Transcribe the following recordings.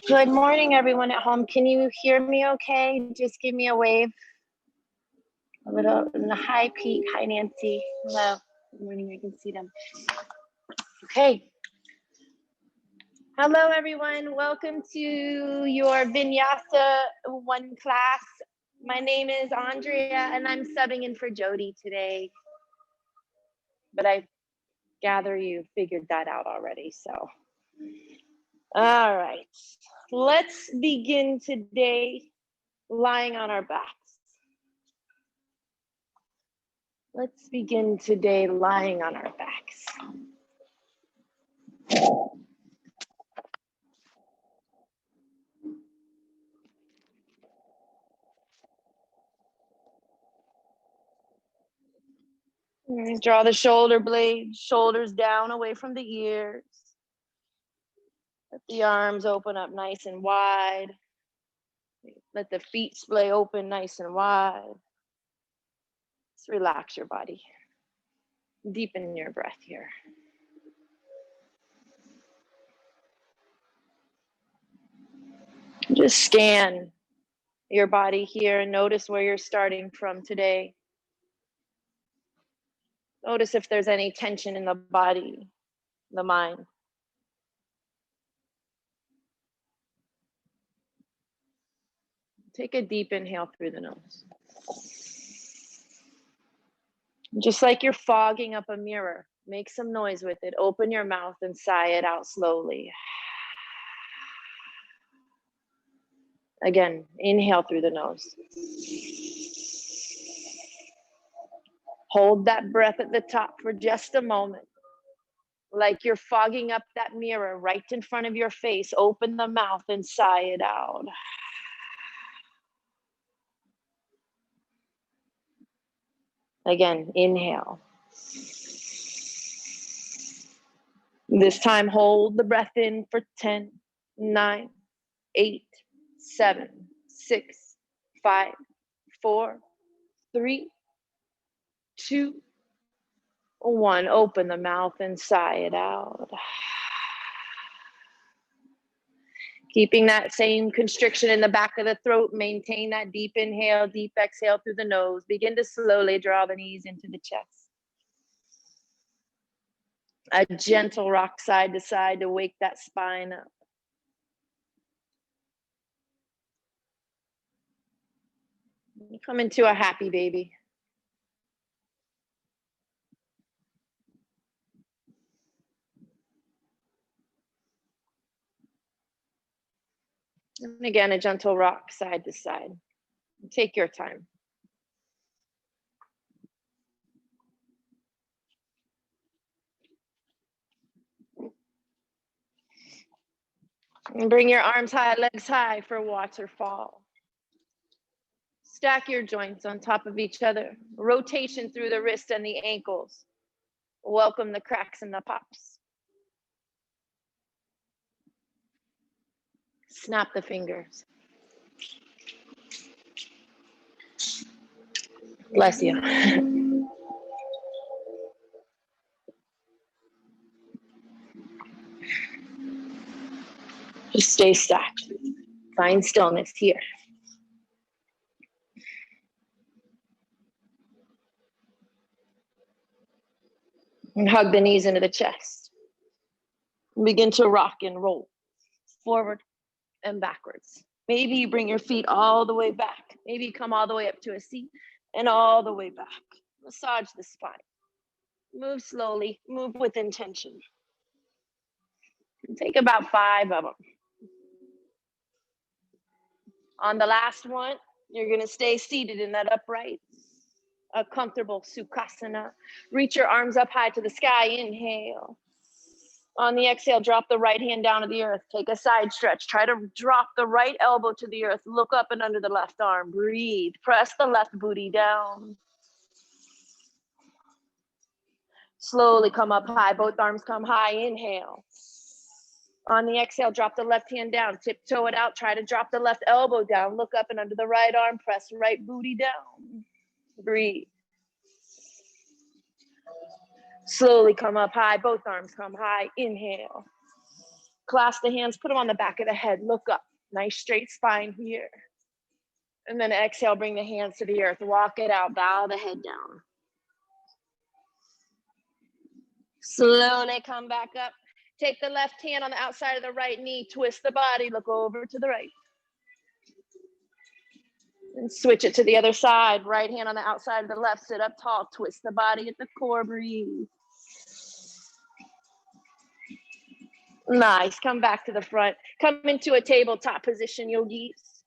Good morning, everyone at home. Can you hear me okay? Just give me a wave. A little, hi, Pete. Hi, Nancy. Hello. Good morning. I can see them. Okay. Hello, everyone. Welcome to your Vinyasa 1 class. My name is Andrea, and I'm subbing in for Jody today. But I gather you figured that out already, so. All right. Let's begin today lying on our backs. Let's begin today lying on our backs. Draw the shoulder blades, shoulders down away from the ears. Let the arms open up nice and wide. Let the feet splay open nice and wide. Just relax your body. Deepen your breath here. Just scan your body here and notice where you're starting from today. Notice if there's any tension in the body, the mind. Take a deep inhale through the nose. Just like you're fogging up a mirror, make some noise with it. Open your mouth and sigh it out slowly. Again, inhale through the nose. Hold that breath at the top for just a moment. Like you're fogging up that mirror right in front of your face. Open the mouth and sigh it out. Again, inhale. This time, hold the breath in for 10, 9, 8, 7, 6, 5, 4, 3, 2, 1. Open the mouth and sigh it out. Keeping that same constriction in the back of the throat, maintain that deep inhale, deep exhale through the nose. Begin to slowly draw the knees into the chest. A gentle rock side to side to wake that spine up. Come into a happy baby. And again, a gentle rock side to side. Take your time. And bring your arms high, legs high for waterfall. Stack your joints on top of each other. Rotation through the wrist and the ankles. Welcome the cracks and the pops. Snap the fingers. Bless you. Just stay stacked. Find stillness here. And hug the knees into the chest. Begin to rock and roll forward and backwards. Maybe you bring your feet all the way back. Maybe you come all the way up to a seat and all the way back. Massage the spine. Move slowly, move with intention. Take about 5 of them. On the last one, you're gonna stay seated in that upright, a comfortable Sukhasana. Reach your arms up high to the sky, inhale. On the exhale, drop the right hand down to the earth. Take a side stretch. Try to drop the right elbow to the earth. Look up and under the left arm. Breathe. Press the left booty down. Slowly come up high. Both arms come high. Inhale. On the exhale, drop the left hand down. Tiptoe it out. Try to drop the left elbow down. Look up and under the right arm. Press right booty down. Breathe. Slowly come up high. Both arms come high. Inhale. Clasp the hands, put them on the back of the head, look up. Nice straight spine here. And then exhale, bring the hands to the earth, walk it out, bow the head down. Slowly come back up. Take the left hand on the outside of the right knee, twist the body, look over to the right. And switch it to the other side. Right hand on the outside of the left, sit up tall, twist the body at the core, breathe. Nice, come back to the front. Come into a tabletop position, yogis.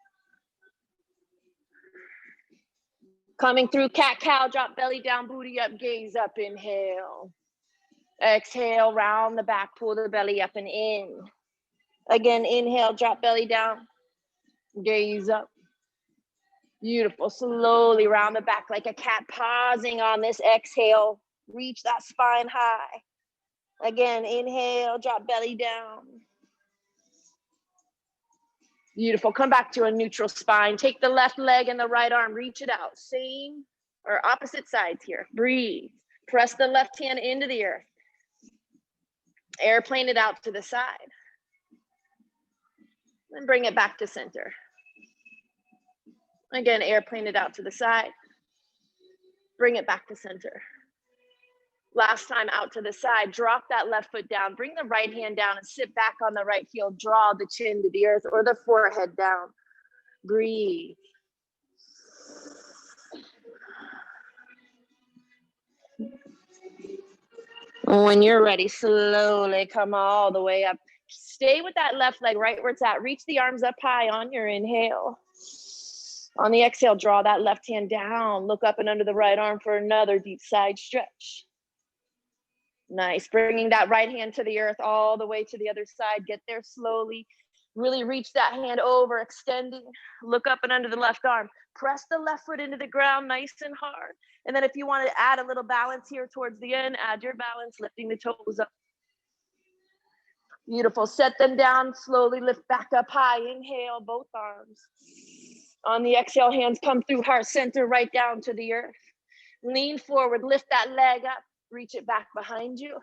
Coming through cat-cow, drop belly down, booty up, gaze up, inhale. Exhale, round the back, pull the belly up and in. Again, inhale, drop belly down, gaze up. Beautiful, slowly round the back like a cat, pausing on this exhale. Reach that spine high. Again, inhale, drop belly down. Beautiful, come back to a neutral spine. Take the left leg and the right arm, reach it out. Same or opposite sides here. Breathe, press the left hand into the earth. Airplane it out to the side. And bring it back to center. Again, airplane it out to the side. Bring it back to center. Last time out to the side, drop that left foot down. Bring the right hand down and sit back on the right heel. Draw the chin to the earth or the forehead down. Breathe. When you're ready, slowly come all the way up. Stay with that left leg right where it's at. Reach the arms up high on your inhale. On the exhale, draw that left hand down. Look up and under the right arm for another deep side stretch. Nice. Bringing that right hand to the earth all the way to the other side. Get there slowly. Really reach that hand over, extending. Look up and under the left arm. Press the left foot into the ground nice and hard. And then if you want to add a little balance here towards the end, add your balance, lifting the toes up. Beautiful. Set them down, slowly lift back up high. Inhale, both arms. On the exhale, hands come through heart center right down to the earth. Lean forward, lift that leg up, reach it back behind you.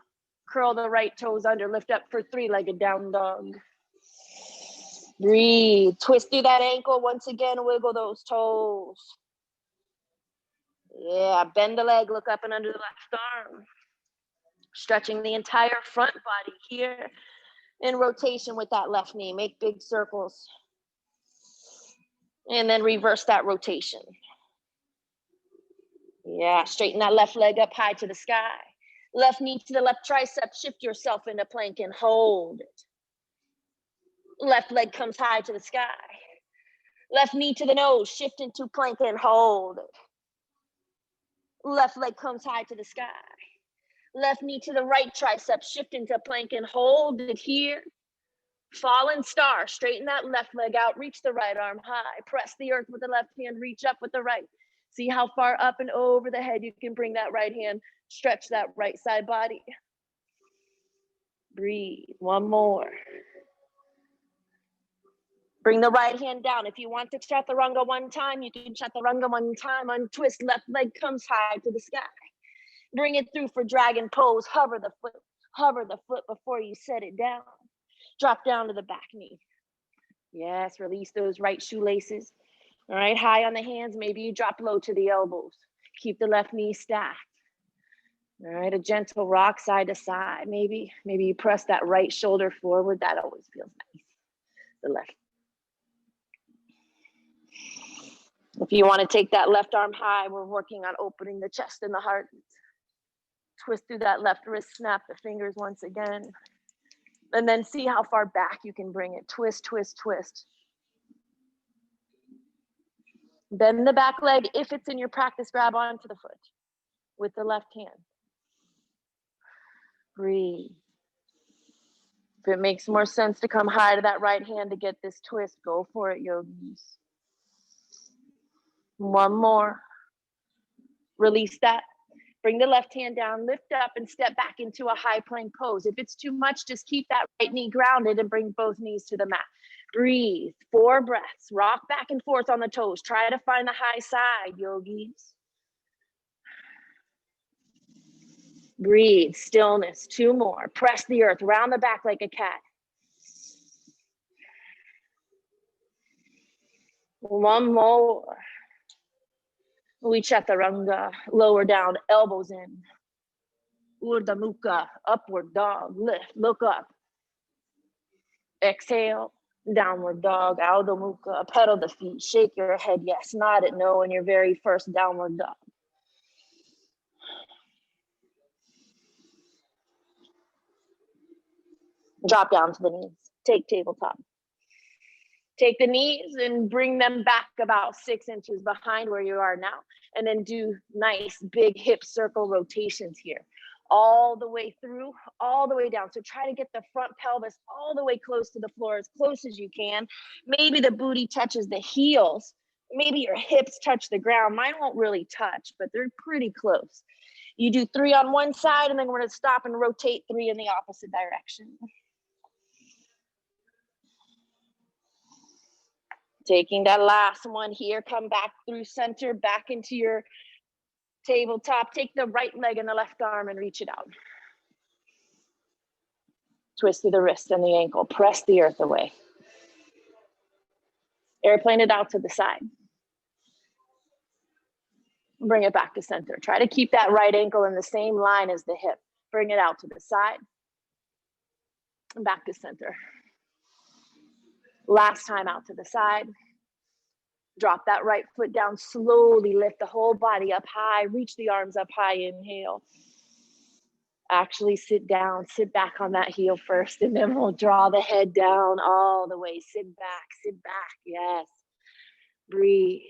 Curl the right toes under, lift up for three-legged down dog. Breathe, twist through that ankle. Once again, wiggle those toes. Yeah, bend the leg, look up and under the left arm. Stretching the entire front body here. In rotation with that left knee, make big circles. And then reverse that rotation. Yeah, straighten that left leg up high to the sky. Left knee to the left tricep, shift yourself into plank and hold it. Left leg comes high to the sky. Left knee to the nose, shift into plank and hold it. Left leg comes high to the sky. Left knee to the right tricep, shift into plank and hold it here. Fallen star, straighten that left leg out, reach the right arm high, press the earth with the left hand, reach up with the right. See how far up and over the head you can bring that right hand, stretch that right side body. Breathe, one more. Bring the right hand down. If you want to Chaturanga one time, you can Chaturanga one time, untwist, left leg comes high to the sky. Bring it through for dragon pose, hover the foot before you set it down. Drop down to the back knee. Yes, release those right shoelaces. All right, high on the hands, maybe you drop low to the elbows. Keep the left knee stacked. All right, a gentle rock side to side. Maybe you press that right shoulder forward. That always feels nice. The left. If you want to take that left arm high, we're working on opening the chest and the heart. Twist through that left wrist, snap the fingers once again. And then see how far back you can bring it. Twist, twist, twist. Bend the back leg. If it's in your practice, grab onto the foot with the left hand. Breathe. If it makes more sense to come high to that right hand to get this twist, go for it, yogis. One more. Release that. Bring the left hand down, lift up and step back into a high plank pose. If it's too much, just keep that right knee grounded and bring both knees to the mat. Breathe, 4 breaths, rock back and forth on the toes. Try to find the high side, yogis. Breathe, stillness, 2 more. Press the earth, round the back like a cat. One more. We Chaturanga, lower down, elbows in. Urdhva Mukha, upward dog, lift, look up. Exhale, downward dog, Adho Mukha, pedal the feet, shake your head, yes, nod it no in your very first downward dog. Drop down to the knees, take tabletop. Take the knees and bring them back about 6 inches behind where you are now. And then do nice big hip circle rotations here. All the way through, all the way down. So try to get the front pelvis all the way close to the floor, as close as you can. Maybe the booty touches the heels. Maybe your hips touch the ground. Mine won't really touch, but they're pretty close. You do 3 on one side, and then we're gonna stop and rotate 3 in the opposite direction. Taking that last one here, come back through center, back into your tabletop. Take the right leg and the left arm and reach it out. Twist through the wrist and the ankle. Press the earth away. Airplane it out to the side. Bring it back to center. Try to keep that right ankle in the same line as the hip. Bring it out to the side. And back to center. Last time out to the side. Drop that right foot down, slowly lift the whole body up high, reach the arms up high, inhale. Actually sit down, sit back on that heel first, and then we'll draw the head down all the way. Sit back, yes. Breathe.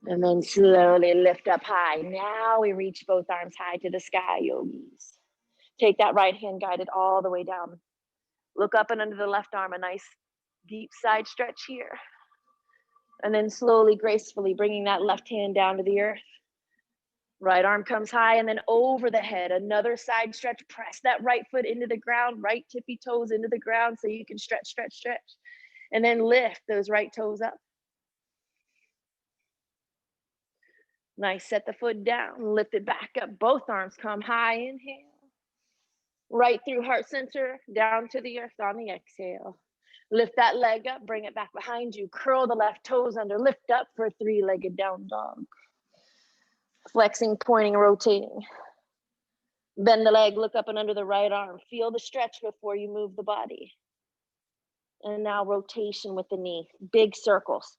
And then slowly lift up high. Now we reach both arms high to the sky, yogis. Take that right hand, guide it all the way down. Look up and under the left arm, a nice deep side stretch here. And then slowly, gracefully bringing that left hand down to the earth. Right arm comes high and then over the head, another side stretch. Press that right foot into the ground, right tippy toes into the ground so you can stretch. And then lift those right toes up. Nice, set the foot down, lift it back up. Both arms come high, inhale. Right through heart center, down to the earth on the exhale. Lift that leg up, bring it back behind you. Curl the left toes under, lift up for 3-legged down dog. Flexing, pointing, rotating. Bend the leg, look up and under the right arm. Feel the stretch before you move the body. And now rotation with the knee. Big circles.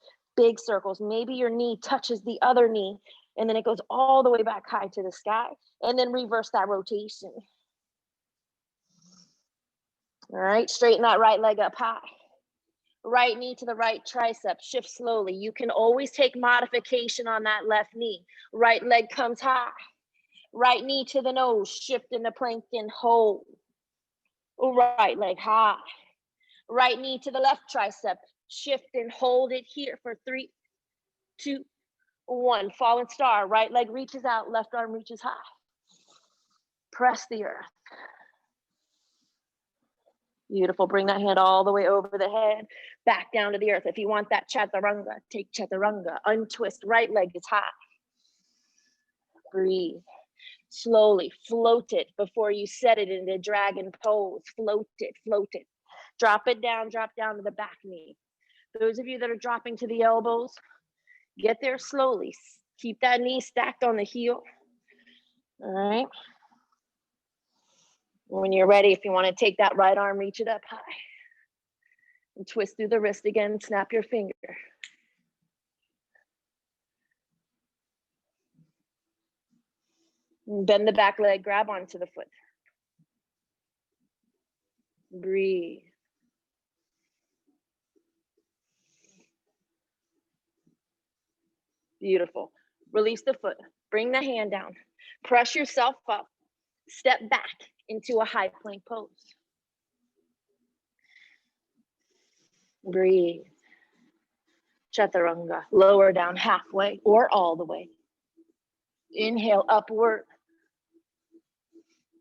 Maybe your knee touches the other knee, and then it goes all the way back high to the sky. And then reverse that rotation. All right, straighten that right leg up high. Right knee to the right tricep, shift slowly. You can always take modification on that left knee. Right leg comes high. Right knee to the nose, shift in the plank and hold. Right leg high. Right knee to the left tricep, shift and hold it here for 3, 2, 1. Fallen star, right leg reaches out, left arm reaches high. Press the earth. Beautiful, bring that hand all the way over the head, back down to the earth. If you want that Chaturanga, take Chaturanga. Untwist, right leg is high. Breathe. Slowly float it before you set it into dragon pose. Float it. Drop it down, drop down to the back knee. Those of you that are dropping to the elbows, get there slowly. Keep that knee stacked on the heel. All right. When you're ready, if you want to take that right arm, reach it up high. And twist through the wrist again, snap your finger. And bend the back leg, grab onto the foot. Breathe. Beautiful. Release the foot, bring the hand down, press yourself up, step back into a high plank pose. Breathe. Chaturanga, lower down halfway or all the way. Inhale, upward.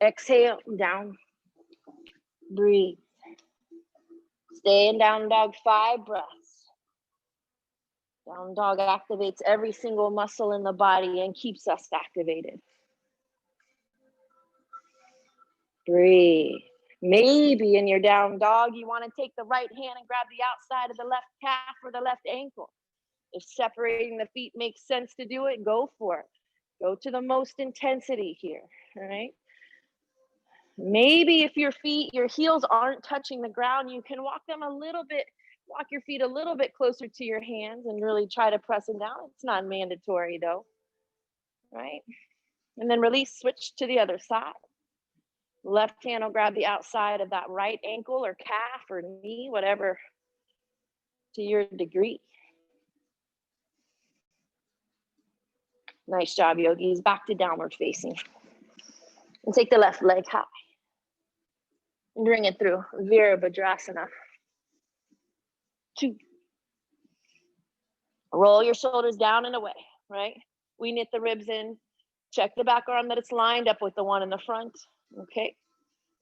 Exhale, down. Breathe. Stay in down dog, 5 breaths. Down dog activates every single muscle in the body and keeps us activated. Breathe. Maybe in your down dog, you want to take the right hand and grab the outside of the left calf or the left ankle. If separating the feet makes sense to do it, go for it. Go to the most intensity here, all right? Maybe if your heels aren't touching the ground, you can walk your feet a little bit closer to your hands and really try to press them down. It's not mandatory though, right? And then release, switch to the other side. Left hand will grab the outside of that right ankle or calf or knee, whatever, to your degree. Nice job, yogis. Back to downward facing. And take the left leg high. And bring it through. Virabhadrasana. 2. Roll your shoulders down and away, right? We knit the ribs in. Check the back arm that it's lined up with the one in the front, okay?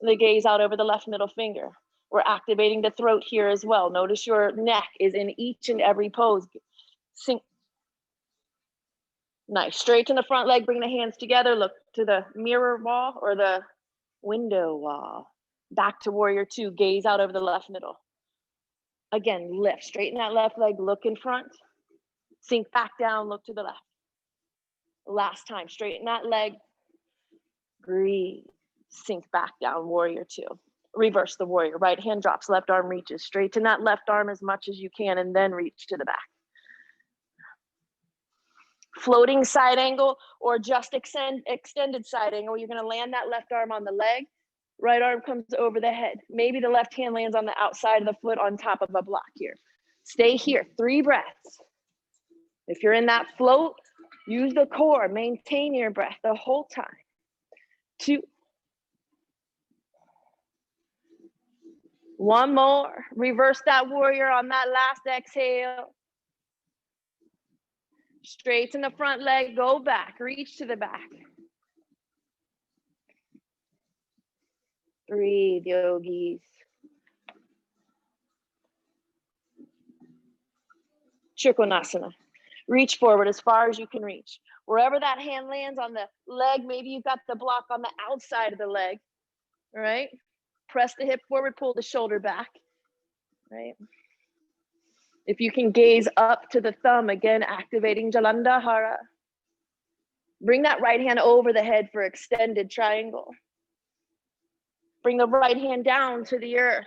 And the gaze out over the left middle finger. We're activating the throat here as well. Notice your neck is in each and every pose. Sink. Nice. Straighten the front leg, bring the hands together. Look to the mirror wall or the window wall. Back to warrior 2. Gaze out over the left middle. Again, lift. Straighten that left leg. Look in front. Sink back down. Look to the left. Last time. Straighten that leg. Breathe. Sink back down. Warrior 2. Reverse the warrior. Right hand drops. Left arm reaches. Straighten that left arm as much as you can and then reach to the back. Floating side angle or just extended side angle. You're going to land that left arm on the leg. Right arm comes over the head. Maybe the left hand lands on the outside of the foot on top of a block here. Stay here. 3 breaths. If you're in that float, use the core. Maintain your breath the whole time. 2. 1 more. Reverse that warrior on that last exhale. Straighten the front leg, go back, reach to the back. Breathe, yogis. Trikonasana. Reach forward as far as you can reach. Wherever that hand lands on the leg, maybe you've got the block on the outside of the leg, all right? Press the hip forward, pull the shoulder back, right? If you can gaze up to the thumb, again, activating Jalandhara. Bring that right hand over the head for extended triangle. Bring the right hand down to the earth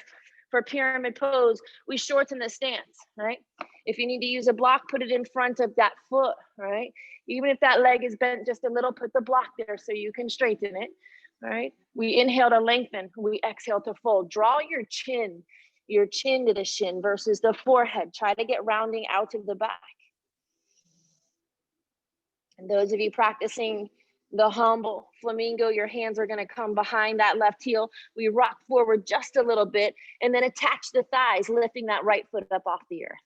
for pyramid pose. We shorten the stance, right? If you need to use a block, put it in front of that foot, right? Even if that leg is bent just a little, put the block there so you can straighten it, right? We inhale to lengthen, we exhale to fold. Draw your chin to the shin versus the forehead. Try to get rounding out of the back. And those of you practicing the humble flamingo, your hands are going to come behind that left heel. We rock forward just a little bit and then attach the thighs, lifting that right foot up off the earth.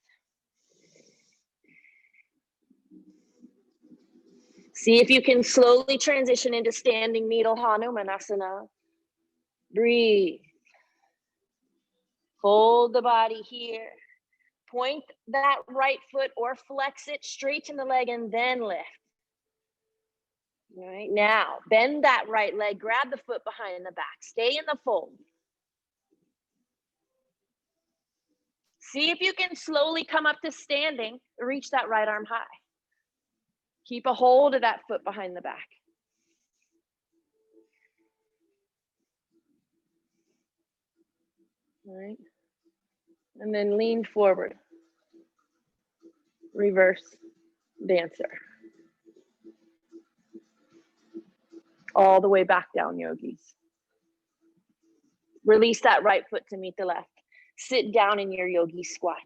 See if you can slowly transition into standing needle Hanumanasana. Breathe. Hold the body here. Point that right foot or flex it, straighten the leg and then lift. All right, now bend that right leg, grab the foot behind the back, stay in the fold. See if you can slowly come up to standing, reach that right arm high. Keep a hold of that foot behind the back. All right, and then lean forward. Reverse dancer. All the way back down, yogis. Release that right foot to meet the left. Sit down in your yogi squat.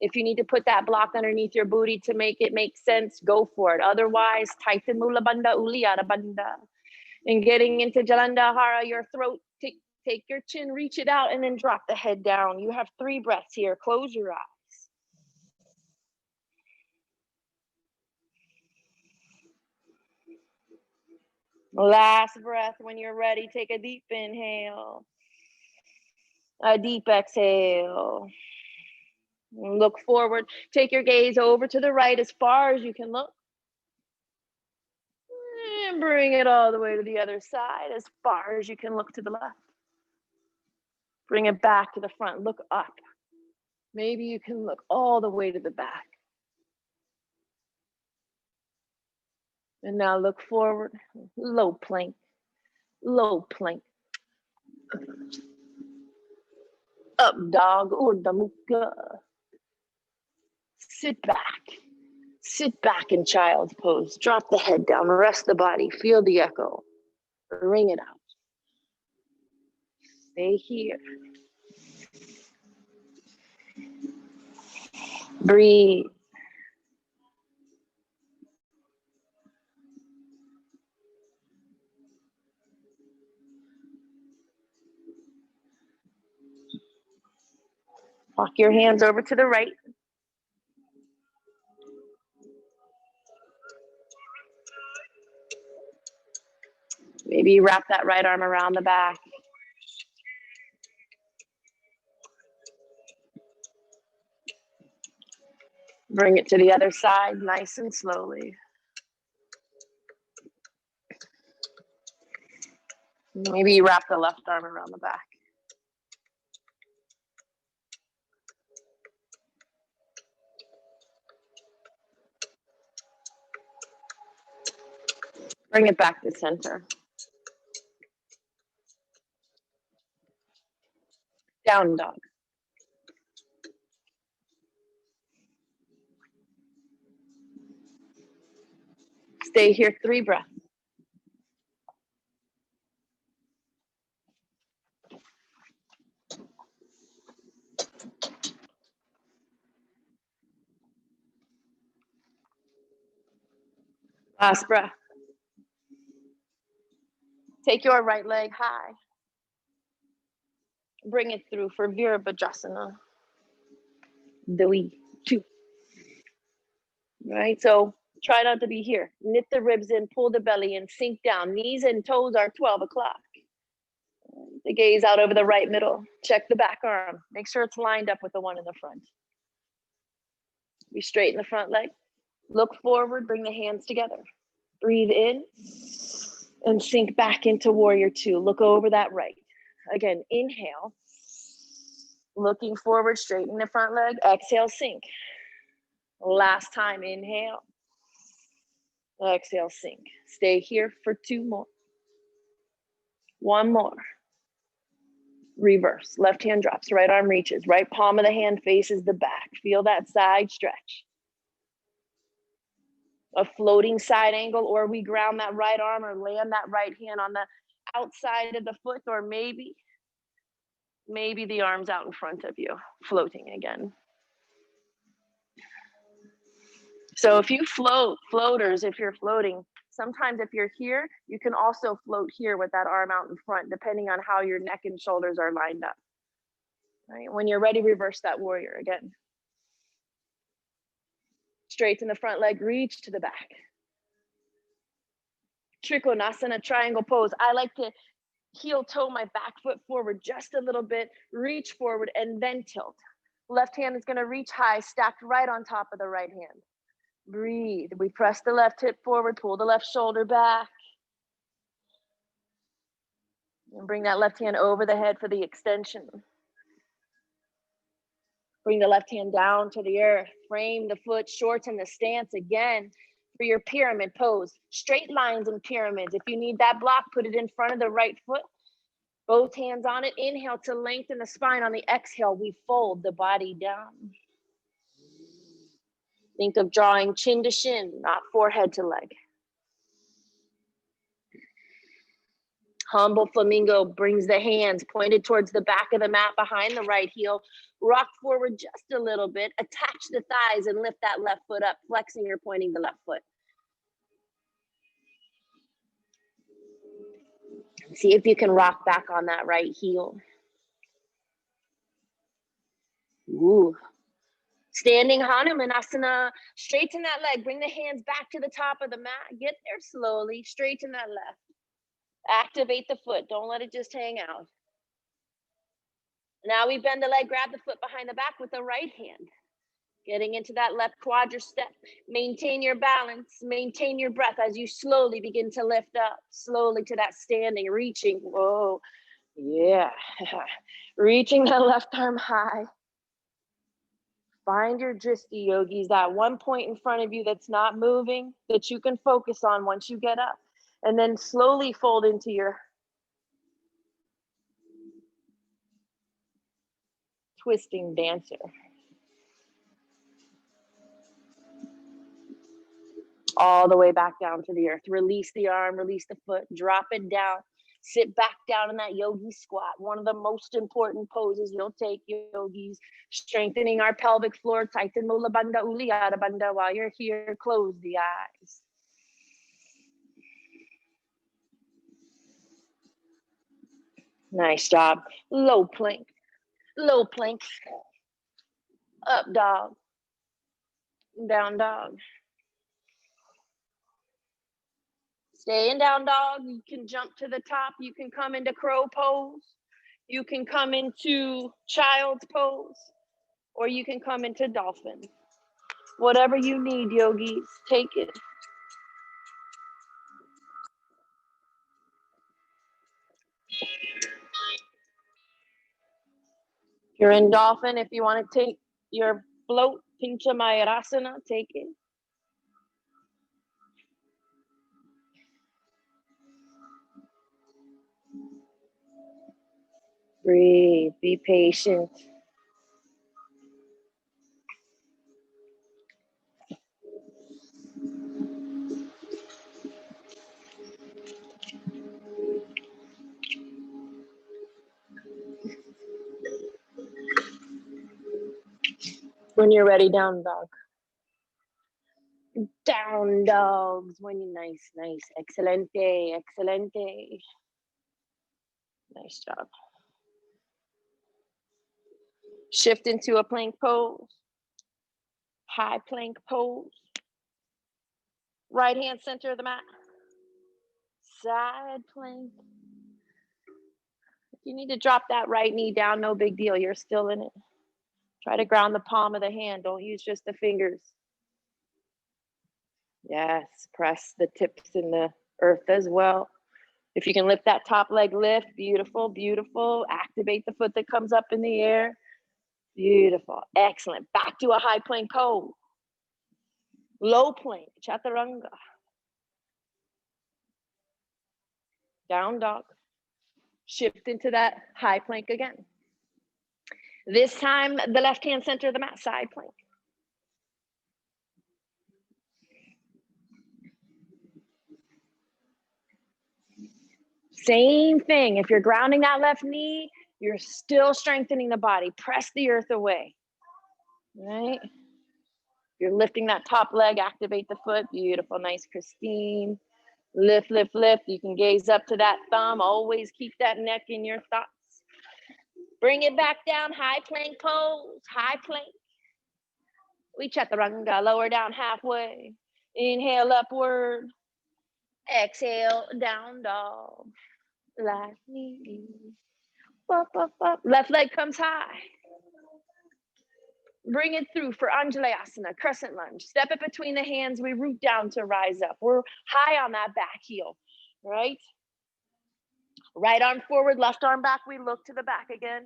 If you need to put that block underneath your booty to make it make sense, go for it. Otherwise, tighten Mula Bandha, Uddiyana Bandha. And getting into Jalandhara, your throat, take your chin, reach it out, and then drop the head down. You have 3 breaths here. Close your eyes. Last breath. When you're ready, take a deep inhale. A deep exhale. Look forward. Take your gaze over to the right as far as you can look. And bring it all the way to the other side as far as you can look to the left. Bring it back to the front, look up. Maybe you can look all the way to the back. And now look forward, low plank, low plank. Up dog, Urdhva Mukha. Sit back in child's pose. Drop the head down, rest the body, feel the echo. Ring it out. Stay here. Breathe. Walk your hands over to the right. Maybe you wrap that right arm around the back. Bring it to the other side, nice and slowly. Maybe you wrap the left arm around the back. Bring it back to center. Down dog. Stay here 3 breaths. Last breath. Take your right leg high. Bring it through for Virabhadrasana. 2. Right, so try not to be here. Knit the ribs in, pull the belly in, sink down. Knees and toes are 12 o'clock. The gaze out over the right middle. Check the back arm. Make sure it's lined up with the one in the front. Be straight in the front leg. Look forward, bring the hands together. Breathe in and sink back into warrior 2. Look over that right. Again, inhale. Looking forward, straighten the front leg. Exhale, sink. Last time, inhale. Exhale, sink. Stay here for 2 more. 1 more. Reverse. Left hand drops, right arm reaches. Right palm of the hand faces the back. Feel that side stretch. A floating side angle, or we ground that right arm or land that right hand on the outside of the foot, or maybe the arm's out in front of you, floating again. So if you floaters, if you're floating, sometimes if you're here, you can also float here with that arm out in front, depending on how your neck and shoulders are lined up. Right? When you're ready, reverse that warrior again. Straighten the front leg, reach to the back. Trikonasana, triangle pose. I like to heel toe my back foot forward just a little bit, reach forward and then tilt. Left hand is gonna reach high, stacked right on top of the right hand. Breathe. We press the left hip forward, pull the left shoulder back. And bring that left hand over the head for the extension. Bring the left hand down to the earth. Frame the foot, shorten the stance again for your pyramid pose. Straight lines and pyramids. If you need that block, put it in front of the right foot. Both hands on it. Inhale to lengthen the spine. On the exhale, we fold the body down. Think of drawing chin to shin, not forehead to leg. Humble flamingo brings the hands pointed towards the back of the mat behind the right heel. Rock forward just a little bit. Attach the thighs and lift that left foot up, flexing or pointing the left foot. See if you can rock back on that right heel. Ooh. Standing Hanumanasana. Straighten that leg. Bring the hands back to the top of the mat. Get there slowly. Straighten that left. Activate the foot. Don't let it just hang out. Now we bend the leg, grab the foot behind the back with the right hand. Getting into that left quadricep. Maintain your balance. Maintain your breath as you slowly begin to lift up. Slowly to that standing, reaching. Whoa. Yeah. Reaching that left arm high. Find your drishti, yogis, that one point in front of you that's not moving, that you can focus on once you get up. And then slowly fold into your twisting dancer. All the way back down to the earth. Release the arm, release the foot, drop it down. Sit back down in that yogi squat. One of the most important poses you'll take, yogis. Strengthening our pelvic floor. Tighten Mula Bandha, Uddiyana Bandha. While you're here, close the eyes. Nice job. Low plank. Low plank. Up dog. Down dog. Stay in down dog. You can jump to the top. You can come into crow pose. You can come into child's pose. Or you can come into dolphin. Whatever you need, yogis, take it. You're in dolphin. If you want to take your float, Pinchamayurasana, take it. Breathe, be patient. When you're ready, down dog. Down dogs. When you're nice. Excelente, excelente. Nice job. Shift into a plank pose. High plank pose. Right hand center of the mat. Side plank. If you need to drop that right knee down, no big deal. You're still in it. Try to ground the palm of the hand. Don't use just the fingers. Yes, press the tips in the earth as well. If you can lift that top leg, lift. Beautiful, beautiful. Activate the foot that comes up in the air. Beautiful, excellent. Back to a high plank pose. Low plank, Chaturanga. Down dog. Shift into that high plank again. This time, the left hand center of the mat, side plank. Same thing. If you're grounding that left knee, you're still strengthening the body. Press the earth away. Right? You're lifting that top leg, activate the foot. Beautiful, nice, Christine. Lift, lift, lift. You can gaze up to that thumb. Always keep that neck in your thoughts. Bring it back down, high plank pose, high plank. We chaturanga, lower down halfway. Inhale upward. Exhale, down dog. Like me. Up, up, up. Left leg comes high. Bring it through for Anjali Asana, crescent lunge. Step it between the hands. We root down to rise up. We're high on that back heel, right? Right arm forward, left arm back. We look to the back again.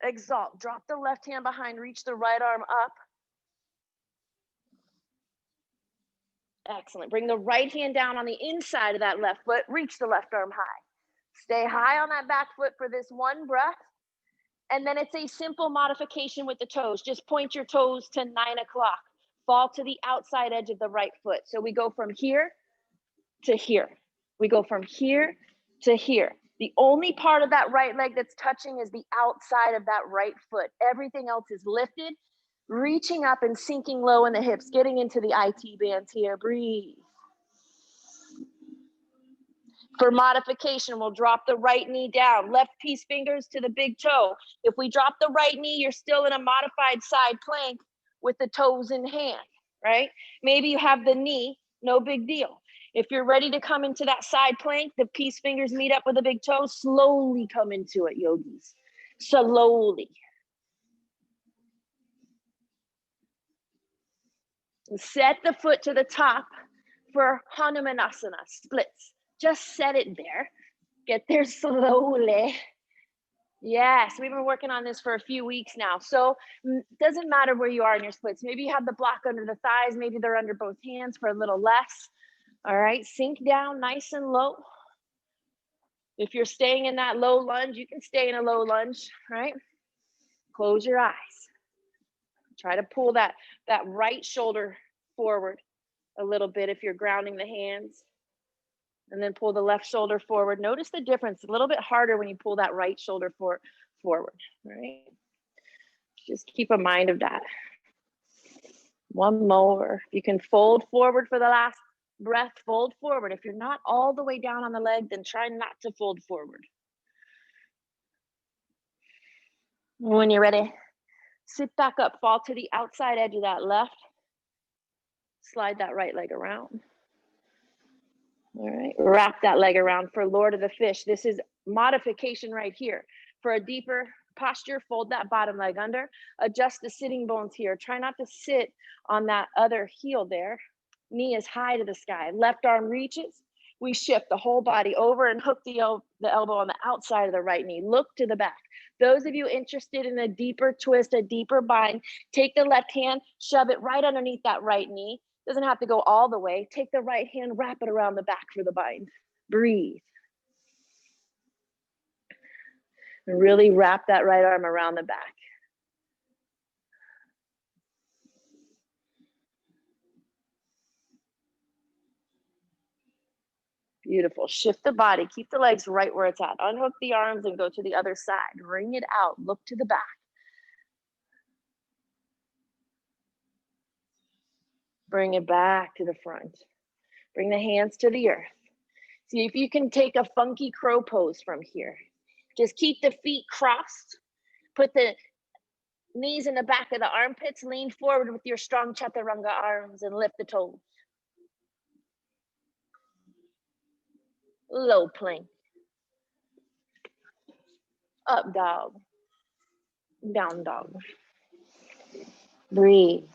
Exalt. Drop the left hand behind. Reach the right arm up. Excellent. Bring the right hand down on the inside of that left foot. Reach the left arm high. Stay high on that back foot for this one breath. And then it's a simple modification with the toes. Just point your toes to 9 o'clock. Fall to the outside edge of the right foot. So we go from here to here. We go from here to here. The only part of that right leg that's touching is the outside of that right foot. Everything else is lifted, reaching up and sinking low in the hips, getting into the IT bands here. Breathe. For modification, we'll drop the right knee down, left piece fingers to the big toe. If we drop the right knee, you're still in a modified side plank with the toes in hand, right? Maybe you have the knee, no big deal. If you're ready to come into that side plank, the piece fingers meet up with the big toe, slowly come into it, yogis. Slowly. Set the foot to the top for Hanumanasana, splits. Just set it there. Get there slowly. Yes, we've been working on this for a few weeks now. So doesn't matter where you are in your splits. Maybe you have the block under the thighs. Maybe they're under both hands for a little less. All right, sink down nice and low. If you're staying in that low lunge, you can stay in a low lunge, right? Close your eyes. Try to pull that right shoulder forward a little bit if you're grounding the hands. And then pull the left shoulder forward. Notice the difference. A little bit harder when you pull that right shoulder forward, right? Just keep a mind of that. One more. You can fold forward for the last breath, fold forward. If you're not all the way down on the leg, then try not to fold forward. When you're ready, sit back up, fall to the outside edge of that left. Slide that right leg around. All right, wrap that leg around for Lord of the Fish. This is modification right here. For a deeper posture, fold that bottom leg under. Adjust the sitting bones here. Try not to sit on that other heel there. Knee is high to the sky. Left arm reaches. We shift the whole body over and hook the elbow on the outside of the right knee. Look to the back. Those of you interested in a deeper twist, a deeper bind, take the left hand, shove it right underneath that right knee. Doesn't have to go all the way. Take the right hand, wrap it around the back for the bind. Breathe. And really wrap that right arm around the back. Beautiful. Shift the body. Keep the legs right where it's at. Unhook the arms and go to the other side. Bring it out. Look to the back. Bring it back to the front. Bring the hands to the earth. See if you can take a funky crow pose from here. Just keep the feet crossed. Put the knees in the back of the armpits. Lean forward with your strong Chaturanga arms and lift the toes. Low plank. Up dog. Down dog. Breathe.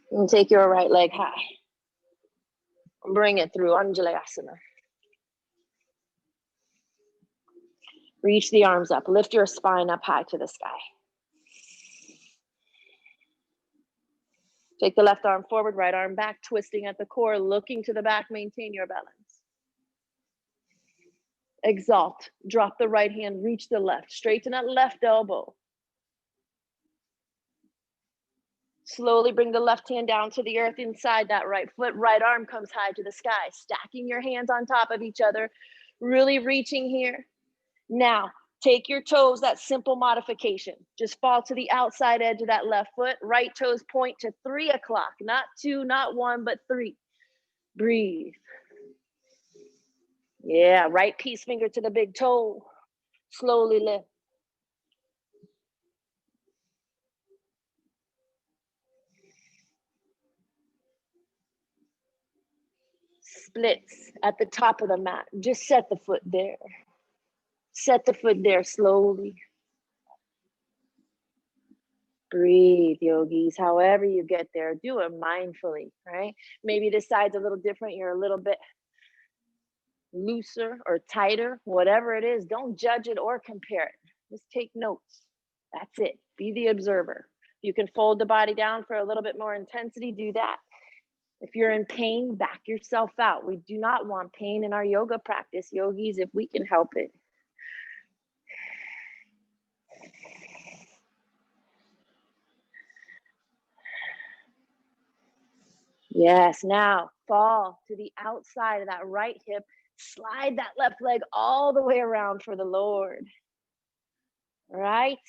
And take your right leg high. Bring it through Anjali Asana. Reach the arms up. Lift your spine up high to the sky. Take the left arm forward, right arm back, twisting at the core, looking to the back. Maintain your balance. Exalt. Drop the right hand, reach the left. Straighten that left elbow. Slowly bring the left hand down to the earth inside that right foot. Right arm comes high to the sky. Stacking your hands on top of each other. Really reaching here. Now, take your toes, that simple modification. Just fall to the outside edge of that left foot. Right toes point to 3 o'clock. Not 2, not 1, but 3. Breathe. Yeah, right peace finger to the big toe. Slowly lift. Splits at the top of the mat. Just set the foot there. Set the foot there slowly. Breathe, yogis. However you get there, do it mindfully, right? Maybe this side's a little different. You're a little bit looser or tighter, whatever it is. Don't judge it or compare it. Just take notes. That's it. Be the observer. You can fold the body down for a little bit more intensity, do that. If you're in pain, back yourself out. We do not want pain in our yoga practice, yogis, if we can help it. Yes, now fall to the outside of that right hip. Slide that left leg all the way around for the Lord. Right?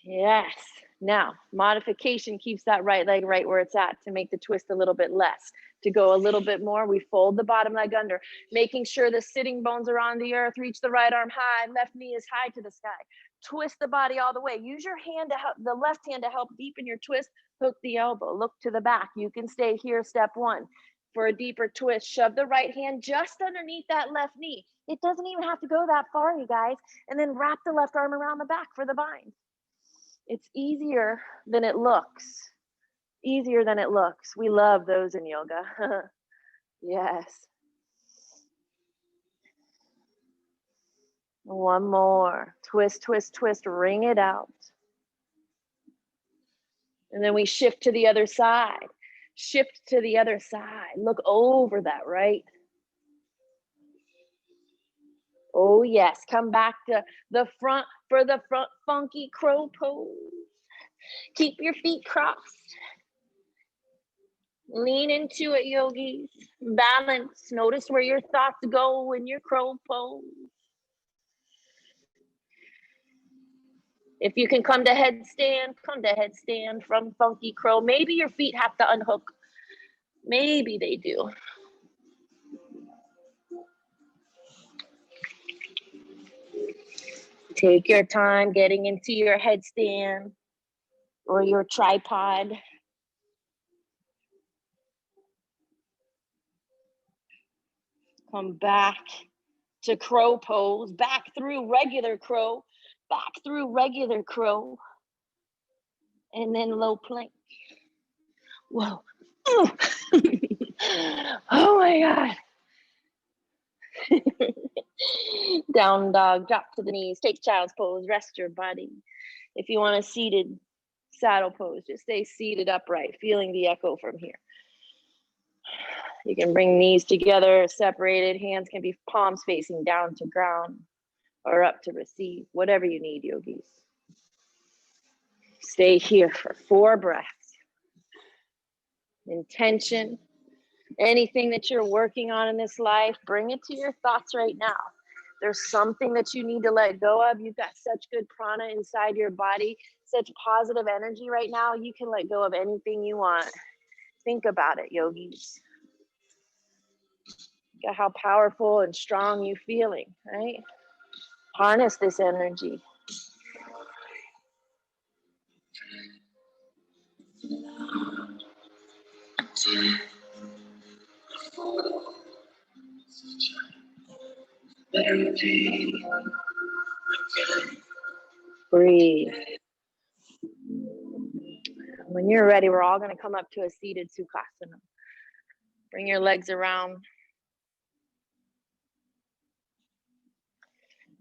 Yes. Now, modification keeps that right leg right where it's at to make the twist a little bit less. To go a little bit more, we fold the bottom leg under, making sure the sitting bones are on the earth. Reach the right arm high, left knee is high to the sky. Twist the body all the way. Use your hand to help, the left hand to help deepen your twist. Hook the elbow, look to the back. You can stay here, step 1. For a deeper twist, shove the right hand just underneath that left knee. It doesn't even have to go that far, you guys. And then wrap the left arm around the back for the bind. It's easier than it looks. Easier than it looks. We love those in yoga. Yes. One more. Twist, twist, twist. Wring it out. And then we shift to the other side. Shift to the other side. Look over that right. Oh, yes. Come back to the front for the front funky crow pose. Keep your feet crossed. Lean into it, yogis. Balance. Notice where your thoughts go in your crow pose. If you can come to headstand, come to headstand from funky crow. Maybe your feet have to unhook. Maybe they do. Take your time getting into your headstand or your tripod. Come back to crow pose, back through regular crow, back through regular crow, and then low plank. Whoa. Oh my God. Down dog, drop to the knees, take child's pose, rest your body. If you want a seated saddle pose, just stay seated upright, feeling the echo from here. You can bring knees together, separated, hands can be palms facing down to ground or up to receive, whatever you need, yogis. Stay here for 4 breaths. Intention, anything that you're working on in this life, bring it to your thoughts right now. There's something that you need to let go of. You've got such good prana inside your body, such positive energy right now. You can let go of anything you want. Think about it, yogis. Look at how powerful and strong you're feeling, right? Harness this energy. Breathe. When you're ready, we're all going to come up to a seated Sukhasana. Bring your legs around.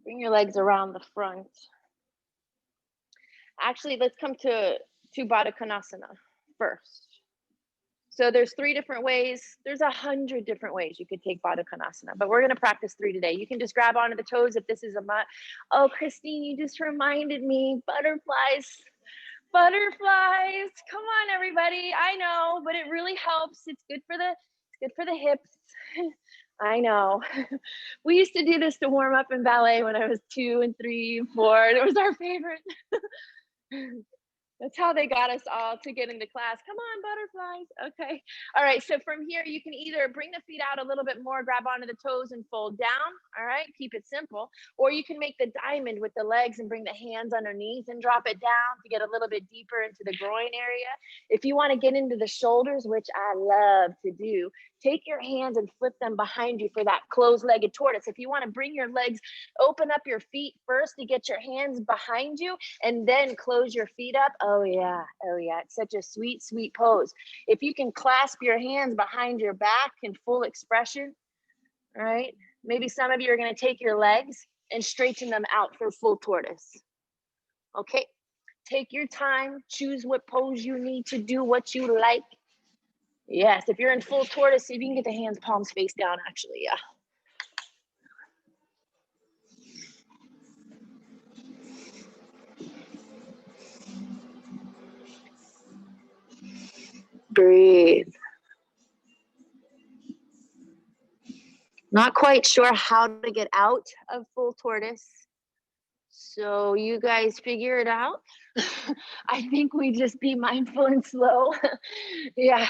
Bring your legs around the front. Actually, let's come to Badakanasana first. So there's 3 different ways. There's 100 different ways you could take Badakanasana, but we're going to practice 3 today. You can just grab onto the toes if this is a mutt. Oh, Christine, you just reminded me, butterflies. Butterflies. Come on, everybody. I know, but it really helps. It's good for the hips. I know. We used to do this to warm up in ballet when I was 2 and 3 and 4. And it was our favorite. That's how they got us all to get into class. Come on, butterflies. Okay. All right. So from here, you can either bring the feet out a little bit more, grab onto the toes and fold down. All right. Keep it simple. Or you can make the diamond with the legs and bring the hands underneath and drop it down to get a little bit deeper into the groin area. If you want to get into the shoulders, which I love to do, take your hands and flip them behind you for that closed-legged tortoise. If you want to bring your legs, open up your feet first to get your hands behind you and then close your feet up. Oh yeah, it's such a sweet, sweet pose. If you can clasp your hands behind your back in full expression, all right? Maybe some of you are gonna take your legs and straighten them out for full tortoise. Okay, take your time, choose what pose you need to do, what you like. Yes, if you're in full tortoise, see if you can get the hands palms face down actually, yeah. Breathe. Not quite sure how to get out of full tortoise. So you guys figure it out. I think we just be mindful and slow. Yeah.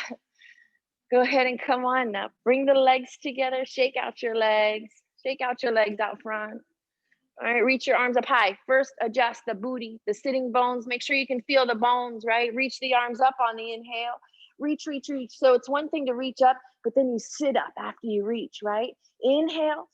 Go ahead and come on now. Bring the legs together. Shake out your legs. Shake out your legs out front. All right, reach your arms up high. First, adjust the booty, the sitting bones. Make sure you can feel the bones, right? Reach the arms up on the inhale. Reach, reach, reach. So it's one thing to reach up, but then you sit up after you reach, right? Inhale,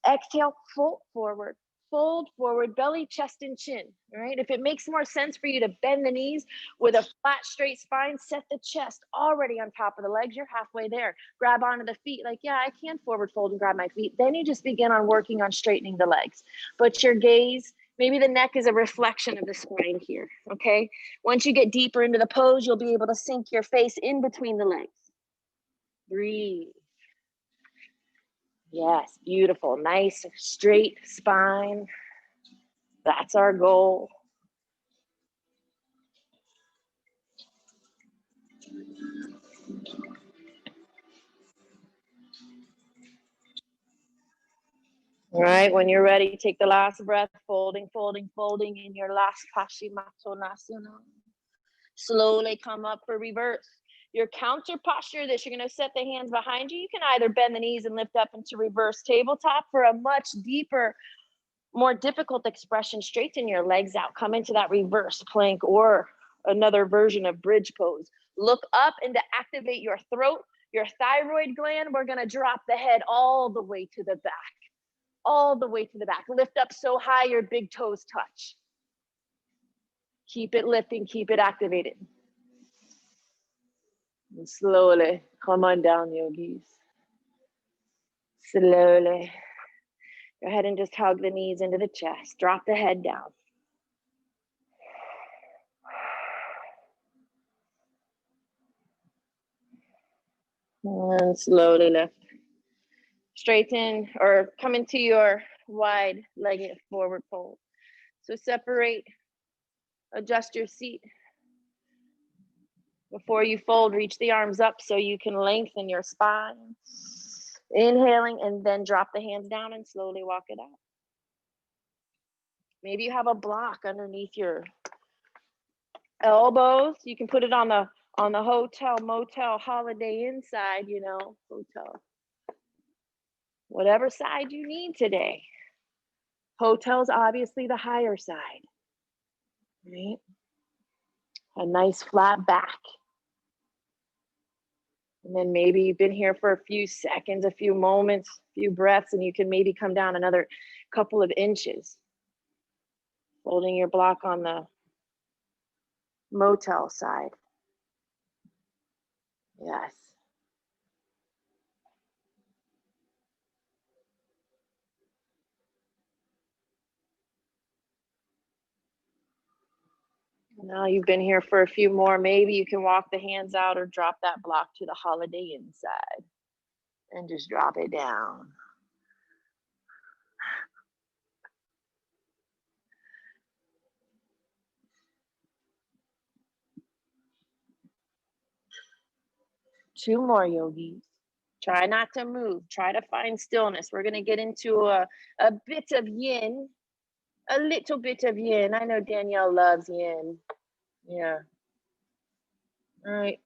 exhale, fold forward. fold forward, belly, chest, and chin, all right? If it makes more sense for you to bend the knees with a flat, straight spine, set the chest already on top of the legs. You're halfway there. Grab onto the feet. Like, yeah, I can forward fold and grab my feet. Then you just begin on working on straightening the legs. But your gaze, maybe the neck is a reflection of the spine here, okay? Once you get deeper into the pose, you'll be able to sink your face in between the legs. Breathe. Yes, beautiful. Nice, straight spine. That's our goal. All right, when you're ready, take the last breath, folding, folding, folding in your last Paschimottanasana. Slowly come up for reverse. Your counter posture, this, you're gonna set the hands behind you. You can either bend the knees and lift up into reverse tabletop for a much deeper, more difficult expression. Straighten your legs out, come into that reverse plank or another version of bridge pose. Look up and to activate your throat, your thyroid gland. We're gonna drop the head all the way to the back. All the way to the back. Lift up so high your big toes touch. Keep it lifting, keep it activated. And slowly come on down, yogis. Slowly. Go ahead and just hug the knees into the chest. Drop the head down. And slowly lift. Straighten or come into your wide legged forward fold. So separate, adjust your seat. Before you fold, reach the arms up so you can lengthen your spine. Inhaling and then drop the hands down and slowly walk it out. Maybe you have a block underneath your elbows. You can put it on the hotel, motel, Holiday Inn side, you know, hotel. Whatever side you need today. Hotel's obviously the higher side, right? A nice flat back. And then maybe you've been here for a few seconds, a few moments, a few breaths, and you can maybe come down another couple of inches. Holding your block on the motel side. Yes. Now you've been here for a few more. Maybe you can walk the hands out or drop that block to the Holiday Inn side and just drop it down. Two more, yogis. Try not to move. Try to find stillness. We're going to get into a bit of yin, a little bit of yin. I know Danielle loves yin. Yeah. All right.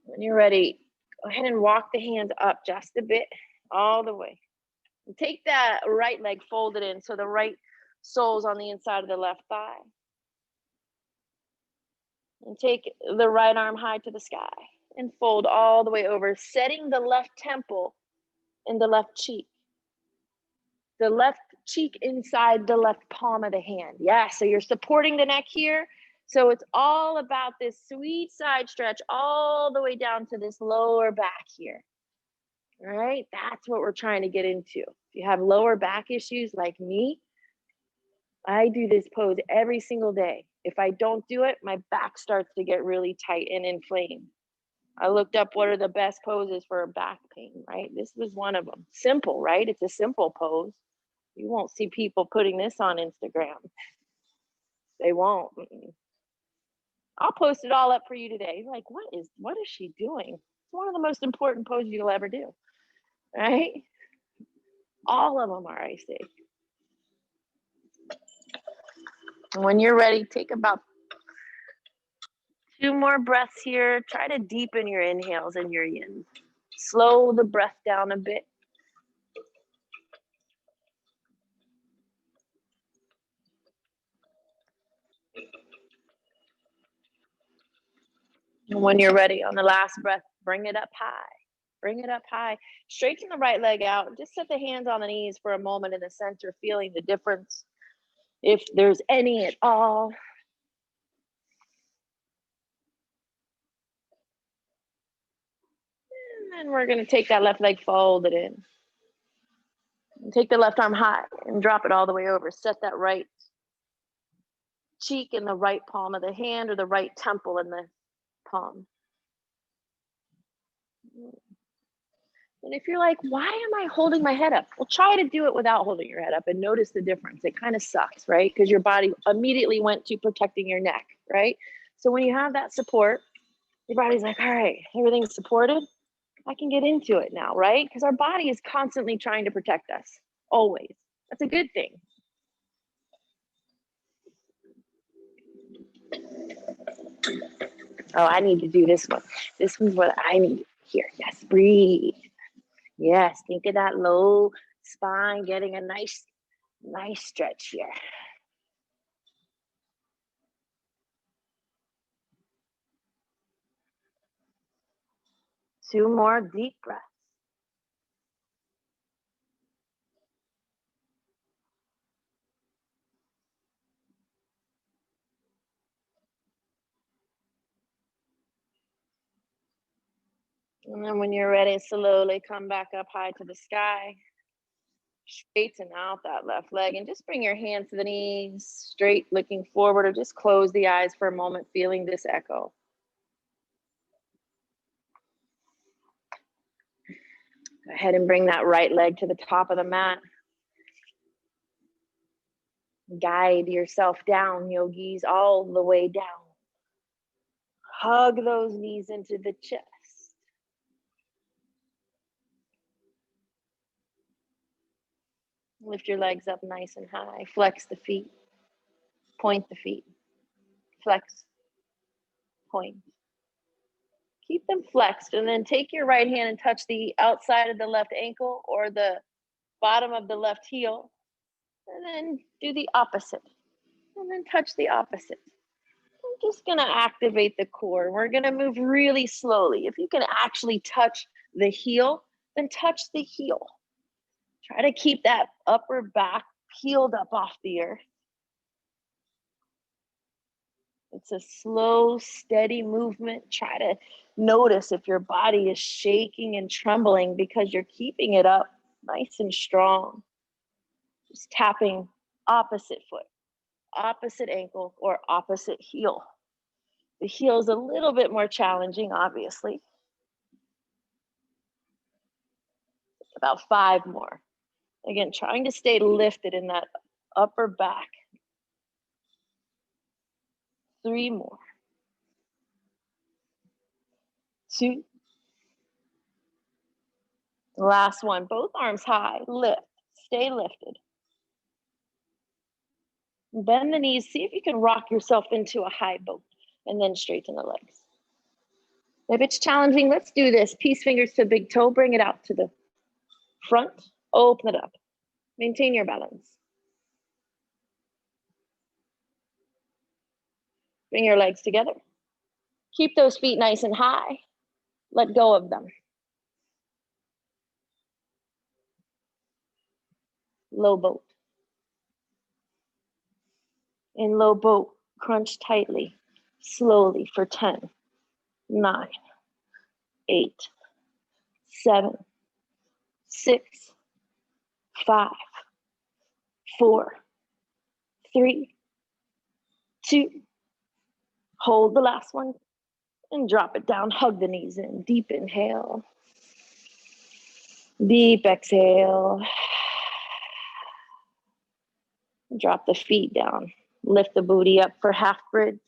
When you're ready, go ahead and walk the hands up just a bit, all the way. And take that right leg, fold it in so the right sole's on the inside of the left thigh. And take the right arm high to the sky and fold all the way over, setting the left temple in the left cheek. The left cheek inside the left palm of the hand. Yeah, so you're supporting the neck here. So it's all about this sweet side stretch all the way down to this lower back here. All right, that's what we're trying to get into. If you have lower back issues like me, I do this pose every single day. If I don't do it, my back starts to get really tight and inflamed. I looked up what are the best poses for back pain, right? This was one of them. Simple, right? It's a simple pose. You won't see people putting this on Instagram. They won't. I'll post it all up for you today. Like, what is she doing? It's one of the most important poses you'll ever do, right? All of them are, I say. When you're ready, take about 2 more breaths here. Try to deepen your inhales and your yin. Slow the breath down a bit. And when you're ready, on the last breath, bring it up high. Bring it up high. Straighten the right leg out. Just set the hands on the knees for a moment in the center, feeling the difference, if there's any at all. And then we're going to take that left leg, fold it in. And take the left arm high and drop it all the way over. Set that right cheek in the right palm of the hand or the right temple in the palm. And if you're like, why am I holding my head up? Well, try to do it without holding your head up and notice the difference. It kind of sucks, right? Because your body immediately went to protecting your neck, right? So when you have that support, your body's like, all right, everything's supported. I can get into it now, right? Because our body is constantly trying to protect us, always. That's a good thing. Oh, I need to do this one. This one's what I need. Here, yes, breathe. Yes, think of that low spine, getting a nice stretch here. Two more deep breaths. And then when you're ready, slowly come back up high to the sky. Straighten out that left leg and just bring your hands to the knees, straight looking forward, or just close the eyes for a moment, feeling this echo. Go ahead and bring that right leg to the top of the mat. Guide yourself down, yogis, all the way down. Hug those knees into the chest. Lift your legs up nice and high. Flex the feet. Point the feet. Flex. Point. Keep them flexed, and then take your right hand and touch the outside of the left ankle or the bottom of the left heel. And then do the opposite. And then touch the opposite. I'm just going to activate the core. We're going to move really slowly. If you can actually touch the heel, then touch the heel. Try to keep that upper back peeled up off the earth. It's a slow, steady movement. Try to notice if your body is shaking and trembling because you're keeping it up nice and strong. Just tapping opposite foot, opposite ankle, or opposite heel. The heel is a little bit more challenging, obviously. About 5 more. Again, trying to stay lifted in that upper back. 3 more. 2. Last one, both arms high, lift, stay lifted. Bend the knees, see if you can rock yourself into a high boat, and then straighten the legs. If it's challenging, let's do this. Peace fingers to big toe, bring it out to the front, open it up. Maintain your balance. Bring your legs together. Keep those feet nice and high. Let go of them. Low boat. In low boat, crunch tightly, slowly for 10, 9, 8, 7, 6, 5, 4, 3, 2. Hold the last one and drop it down. Hug the knees in. Deep inhale. Deep exhale. Drop the feet down. Lift the booty up for half bridge.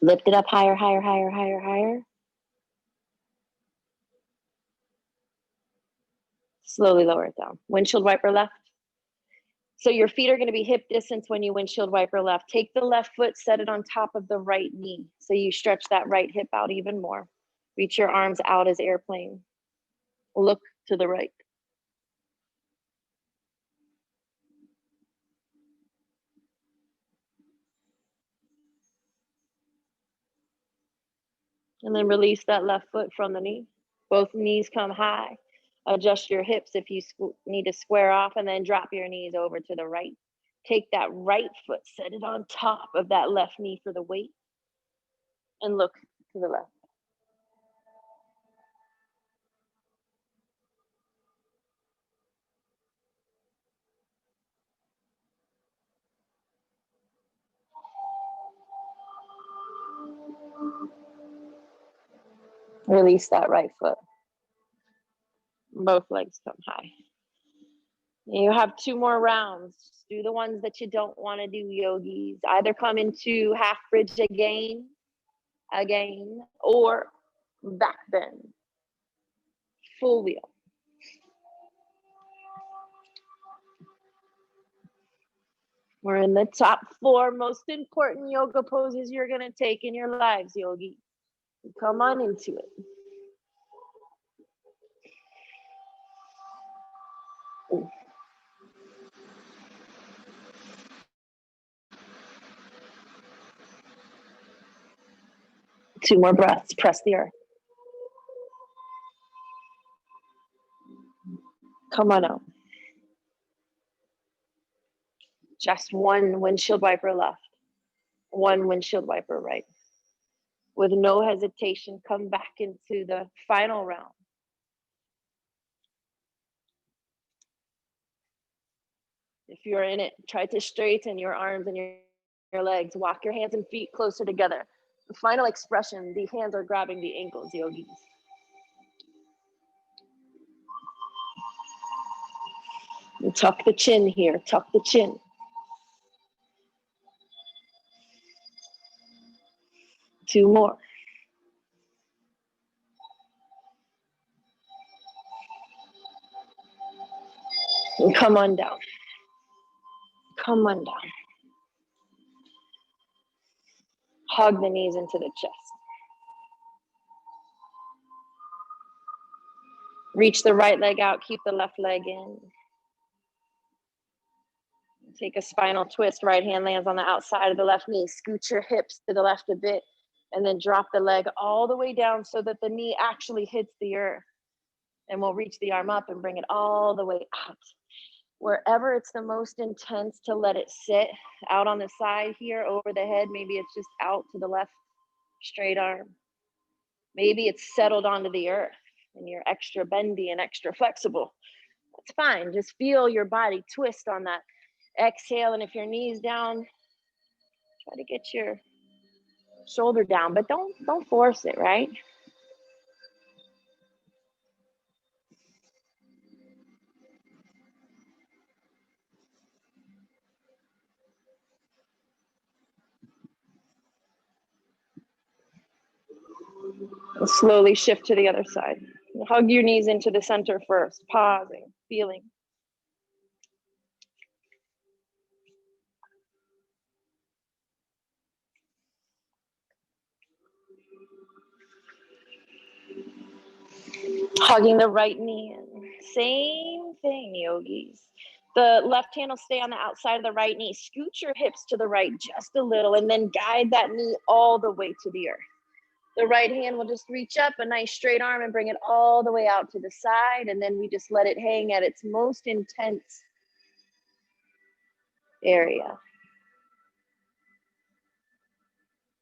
Lift it up higher, higher, higher, higher, higher. Slowly lower it down. Windshield wiper left. So your feet are going to be hip distance when you windshield wiper left. Take the left foot, set it on top of the right knee. So you stretch that right hip out even more. Reach your arms out as airplane. Look to the right. And then release that left foot from the knee. Both knees come high. Adjust your hips if you need to square off, and then drop your knees over to the right. Take that right foot, set it on top of that left knee for the weight, and look to the left. Release that right foot. Both legs come high. You have 2 more rounds. Do the ones that you don't want to do, yogis. Either come into half bridge again, or back bend, full wheel. We're in the top 4 most important yoga poses you're going to take in your lives, yogi. Come on into it. Two more breaths. Press the earth. Come on out. Just one windshield wiper left. One windshield wiper right. With no hesitation, come back into the final round. If you're in it, try to straighten your arms and your legs. Walk your hands and feet closer together. The final expression, the hands are grabbing the ankles, yogis. And tuck the chin here, tuck the chin. Two more. And come on down. Come on down. Hug the knees into the chest. Reach the right leg out, keep the left leg in. Take a spinal twist, right hand lands on the outside of the left knee. Scoot your hips to the left a bit, and then drop the leg all the way down so that the knee actually hits the earth. And we'll reach the arm up and bring it all the way out. Wherever it's the most intense, to let it sit out on the side here, over the head. Maybe it's just out to the left, straight arm. Maybe it's settled onto the earth and you're extra bendy and extra flexible. That's fine. Just feel your body twist on that exhale. And if your knee's down, try to get your shoulder down, but don't force it, right? And slowly shift to the other side. Hug your knees into the center first, pausing, feeling. Hugging the right knee in. Same thing, yogis. The left hand will stay on the outside of the right knee. Scoot your hips to the right just a little, and then guide that knee all the way to the earth. The right hand will just reach up, a nice straight arm, and bring it all the way out to the side. And then we just let it hang at its most intense area.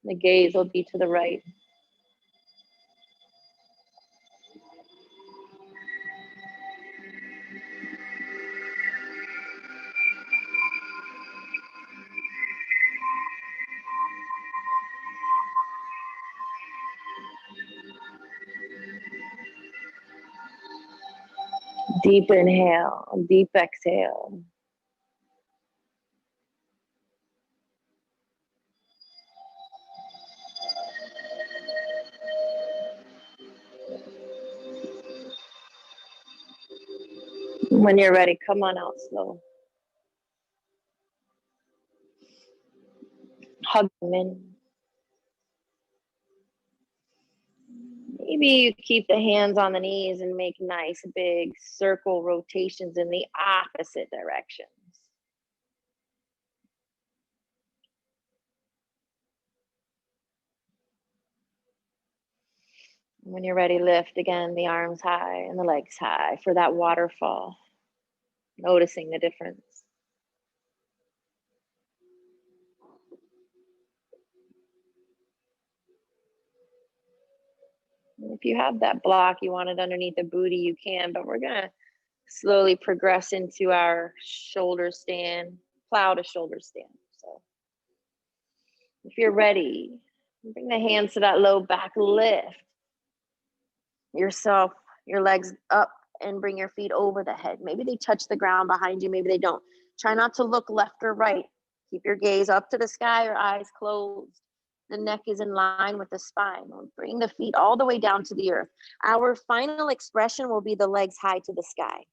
The gaze will be to the right. Deep inhale, deep exhale. When you're ready, come on out slow. Hug them in. Maybe you keep the hands on the knees and make nice big circle rotations in the opposite directions. When you're ready, lift again, the arms high and the legs high for that waterfall. Noticing the difference. And if you have that block, you want it underneath the booty, you can, but we're gonna slowly progress into our shoulder stand, plow to shoulder stand. So if you're ready, bring the hands to that low back, lift yourself, your legs up, and bring your feet over the head. Maybe they touch the ground behind you, maybe they don't. Try not to look left or right. Keep your gaze up to the sky, your eyes closed. The neck is in line with the spine. Bring the feet all the way down to the earth. Our final expression will be the legs high to the sky.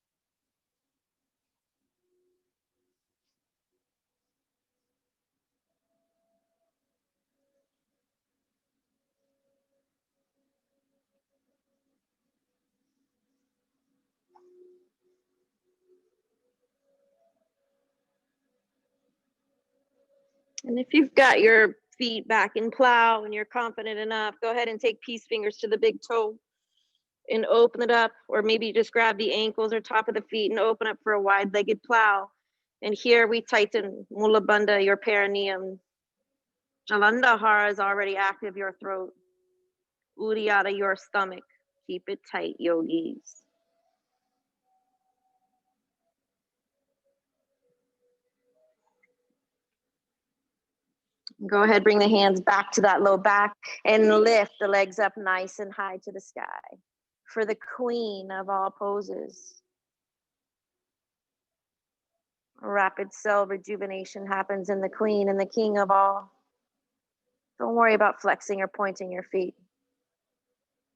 And if you've got your feet back in plow and you're confident enough, go ahead and take peace fingers to the big toe and open it up, or maybe just grab the ankles or top of the feet and open up for a wide-legged plow. And here we tighten Mula Bandha, your perineum. Jalandhara is already active, your throat. Uddiyana, your stomach. Keep it tight, yogis. Go ahead, bring the hands back to that low back and lift the legs up nice and high to the sky. For the queen of all poses. Rapid cell rejuvenation happens in the queen and the king of all. Don't worry about flexing or pointing your feet.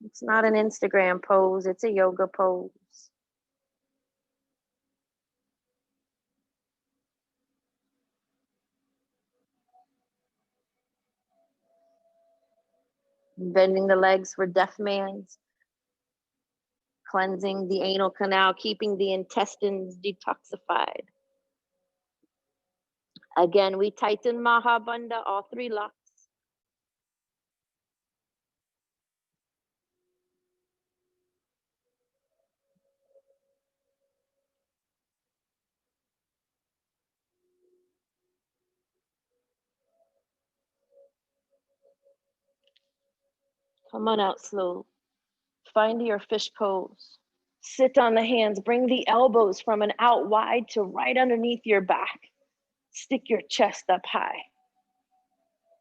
It's not an Instagram pose, it's a yoga pose. Bending the legs for deaf man's. Cleansing the anal canal, keeping the intestines detoxified. Again, we tighten Mahabandha, all three locks. Come on out slow. Find your fish pose. Sit on the hands. Bring the elbows from an out wide to right underneath your back. Stick your chest up high.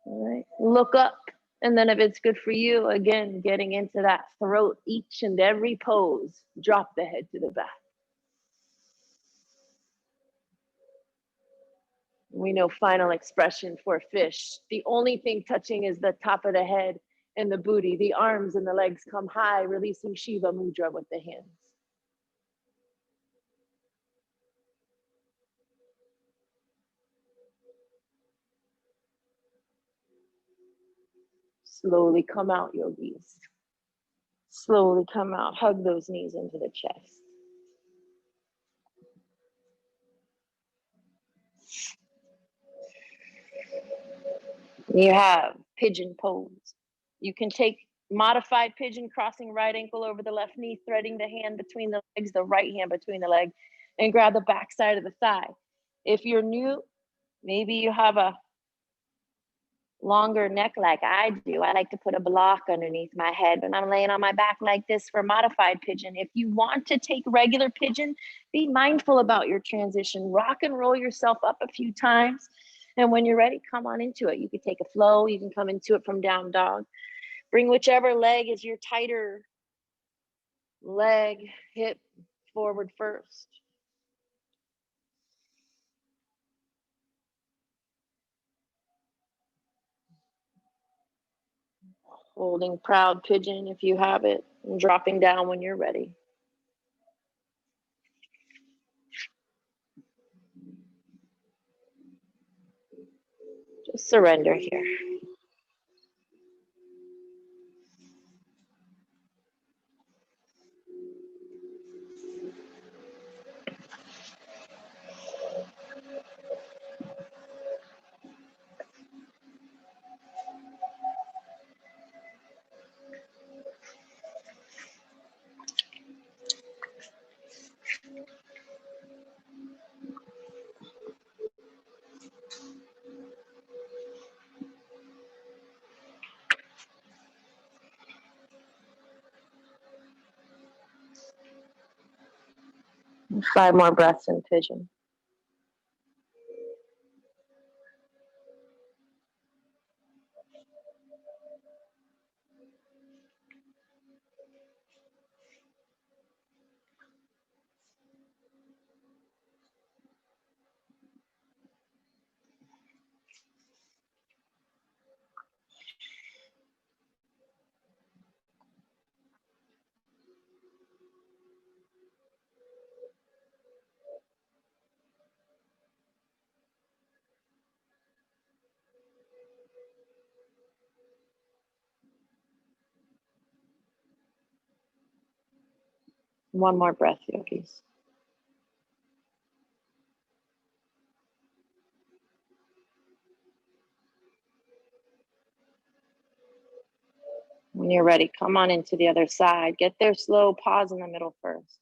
All right. Look up. And then if it's good for you, again, getting into that throat, each and every pose, drop the head to the back. We know final expression for fish. The only thing touching is the top of the head and the booty. The arms and the legs come high, releasing Shiva Mudra with the hands. Slowly come out, yogis. Slowly come out. Hug those knees into the chest. You have pigeon pose. You can take modified pigeon, crossing right ankle over the left knee, threading the hand between the legs, the right hand between the leg, and grab the back side of the thigh. If you're new, maybe you have a longer neck like I do. I like to put a block underneath my head, but I'm laying on my back like this for modified pigeon. If you want to take regular pigeon, be mindful about your transition. Rock and roll yourself up a few times. And when you're ready, come on into it. You could take a flow. You can come into it from down dog. Bring whichever leg is your tighter leg, hip forward first. Holding proud pigeon if you have it, and dropping down when you're ready. Just surrender here. 5 more breaths in pigeon. One more breath, yogis. When you're ready, come on into the other side. Get there slow, pause in the middle first.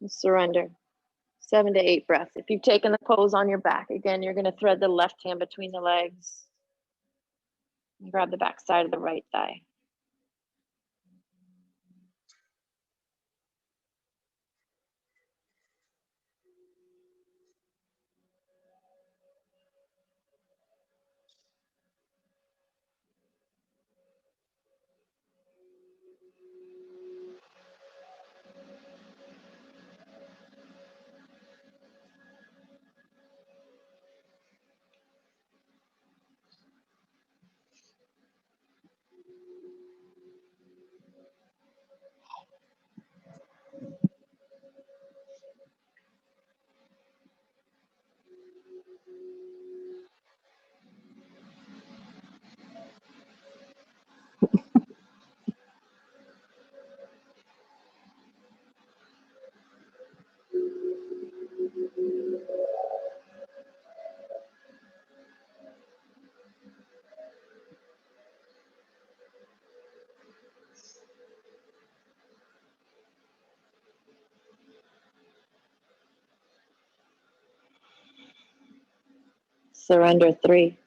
Surrender. 7 to 8 breaths. If you've taken the pose on your back, again, you're going to thread the left hand between the legs. And grab the back side of the right thigh. Surrender 3.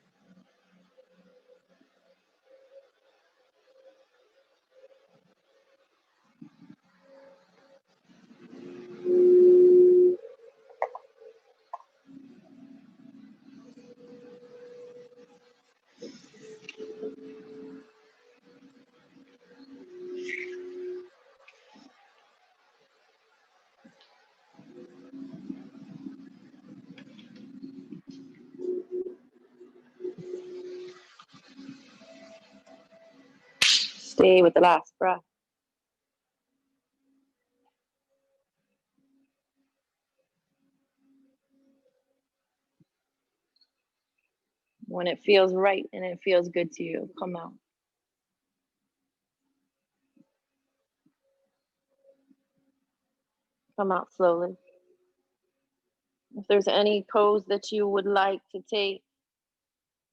Stay with the last breath. When it feels right and it feels good to you, come out. Come out slowly. If there's any pose that you would like to take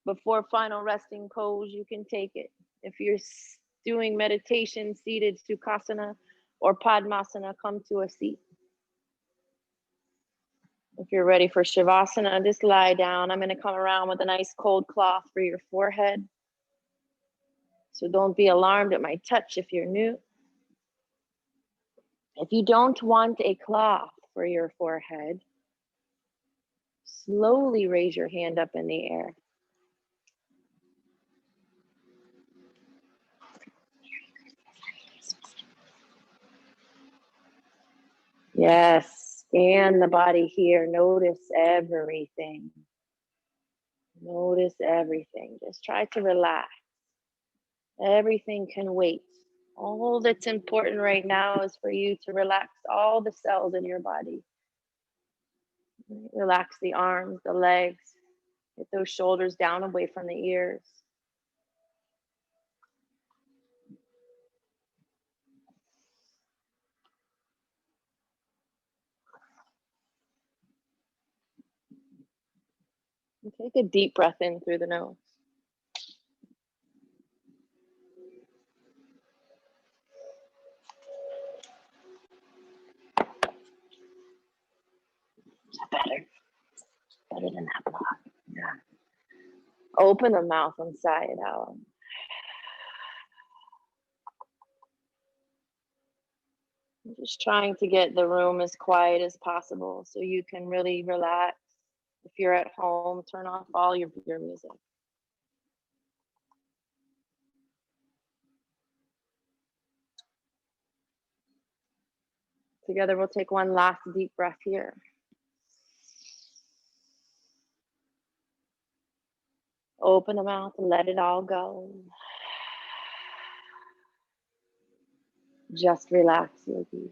before final resting pose, you can take it. If you're doing meditation, seated Sukhasana or Padmasana, come to a seat. If you're ready for Shavasana, just lie down. I'm going to come around with a nice cold cloth for your forehead. So don't be alarmed at my touch if you're new. If you don't want a cloth for your forehead, slowly raise your hand up in the air. Yes, scan the body here. Notice everything. Notice everything. Just try to relax. Everything can wait. All that's important right now is for you to relax all the cells in your body. Relax the arms, the legs. Get those shoulders down away from the ears. And take a deep breath in through the nose. Open the mouth and sigh it out. I'm just trying to get the room as quiet as possible so you can really relax. If you're at home, turn off all your music. Together, we'll take one last deep breath here. Open the mouth and let it all go. Just relax, yogis.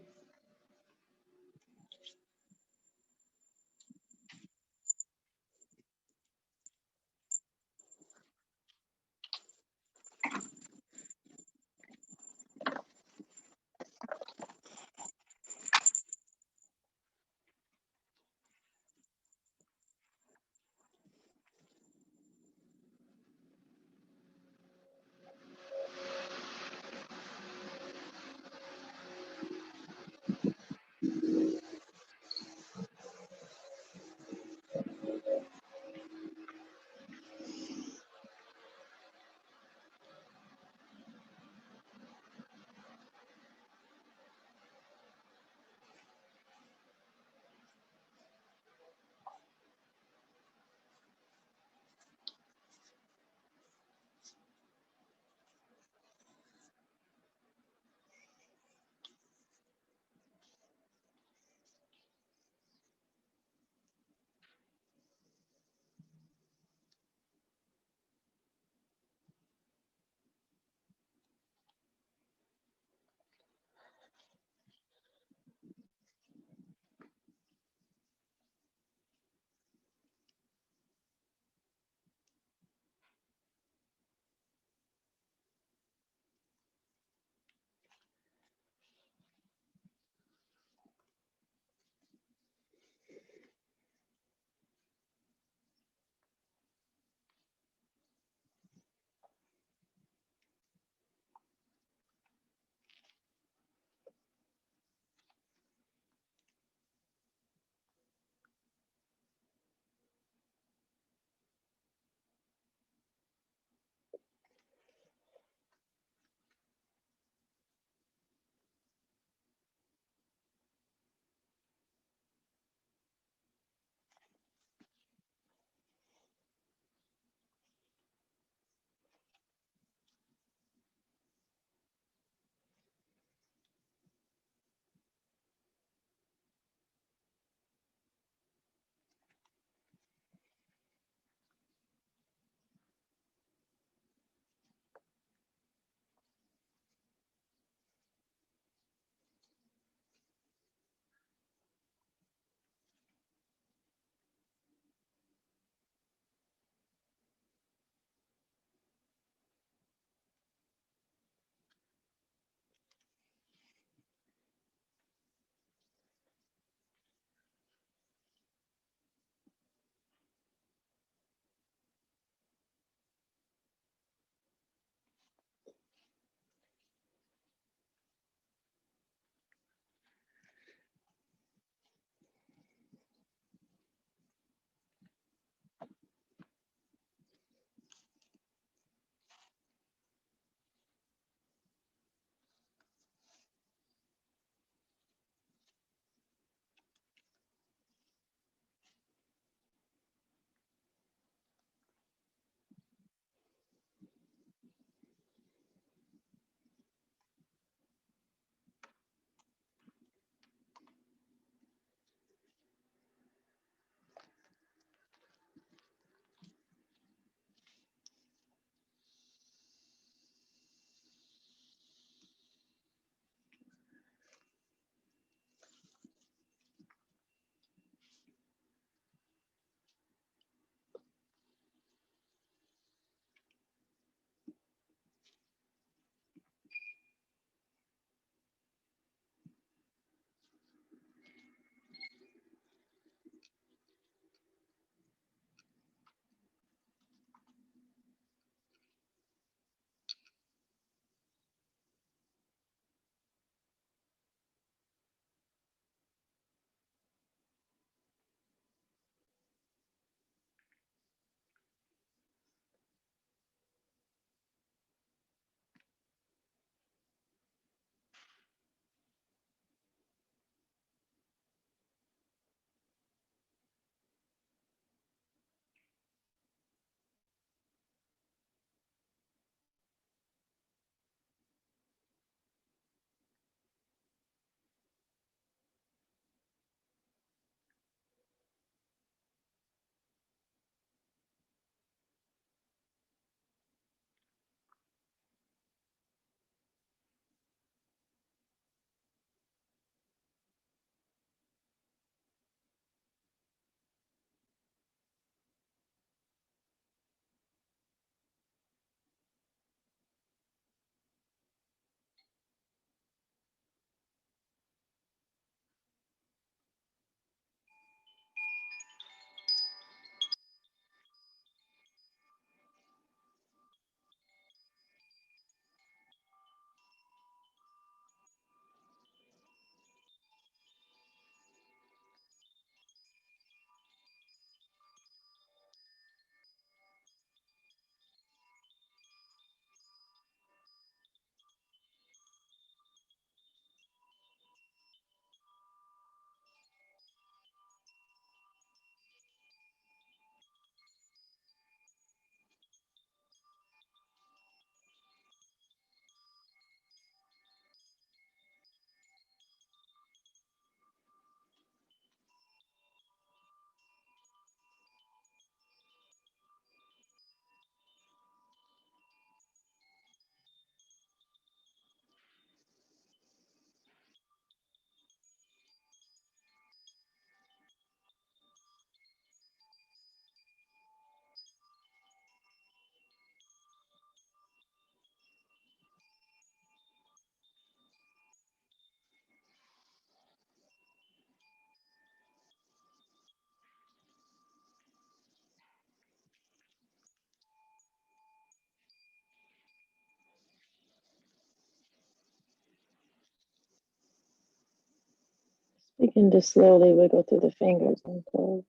You can just slowly wiggle through the fingers and toes.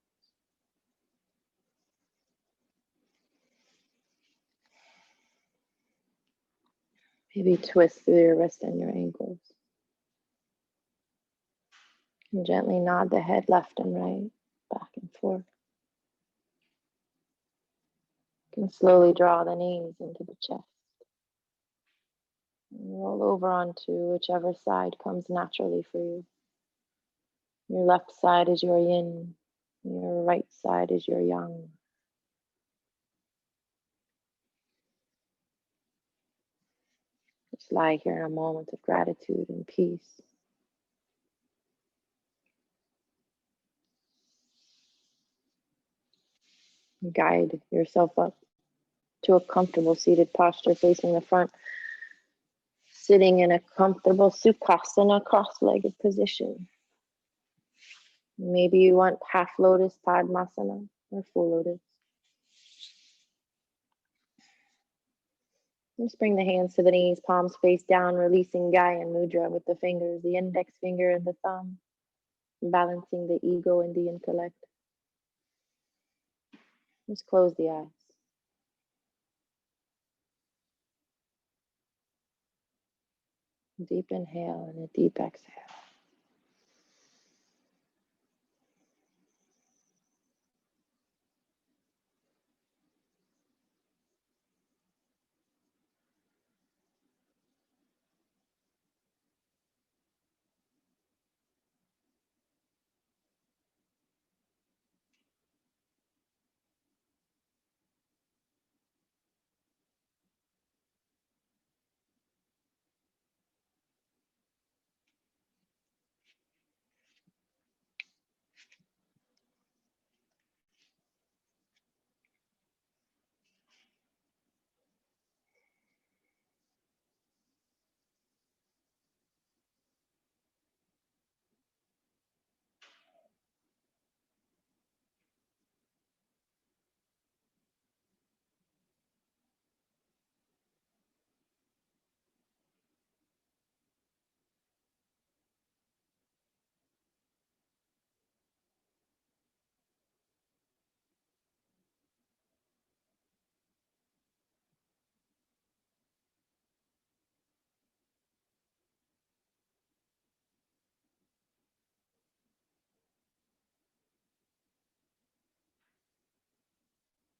Maybe twist through your wrist and your ankles. And gently nod the head left and right, back and forth. You can slowly draw the knees into the chest. And roll over onto whichever side comes naturally for you. Your left side is your yin. Your right side is your yang. Just lie here in a moment of gratitude and peace. Guide yourself up to a comfortable seated posture facing the front. Sitting in a comfortable Sukhasana, cross-legged position. Maybe you want half lotus, Padmasana, or full lotus. Just bring the hands to the knees, palms face down, releasing Gaya Mudra with the fingers, the index finger and the thumb, balancing the ego and the intellect. Just close the eyes. Deep inhale and a deep exhale.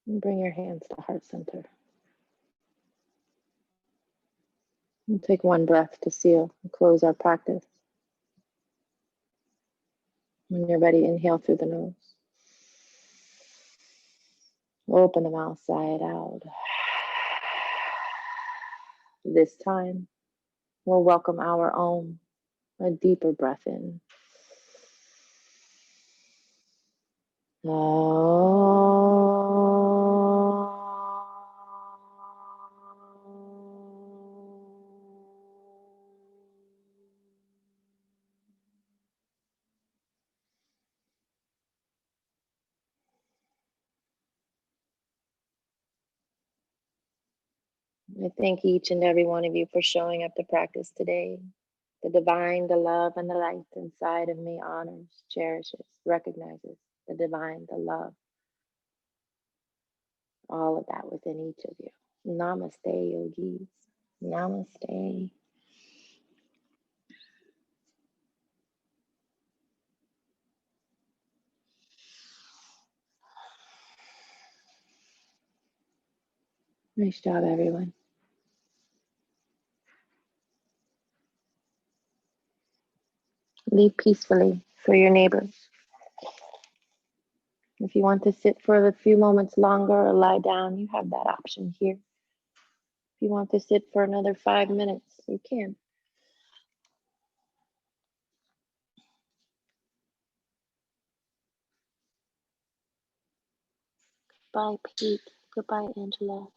And bring your hands to heart center. We'll take one breath to seal and close our practice. When you're ready, inhale through the nose. Open the mouth, sigh it out. This time, we'll welcome our own, a deeper breath in. I thank each and every one of you for showing up to practice today. The divine, the love, and the light inside of me honors, cherishes, recognizes the divine, the love, all of that within each of you. Namaste, yogis. Namaste. Nice job, everyone. Leave peacefully for your neighbors. If you want to sit for a few moments longer or lie down, you have that option here. If you want to sit for another 5 minutes, you can. Bye, Pete. Goodbye, Angela.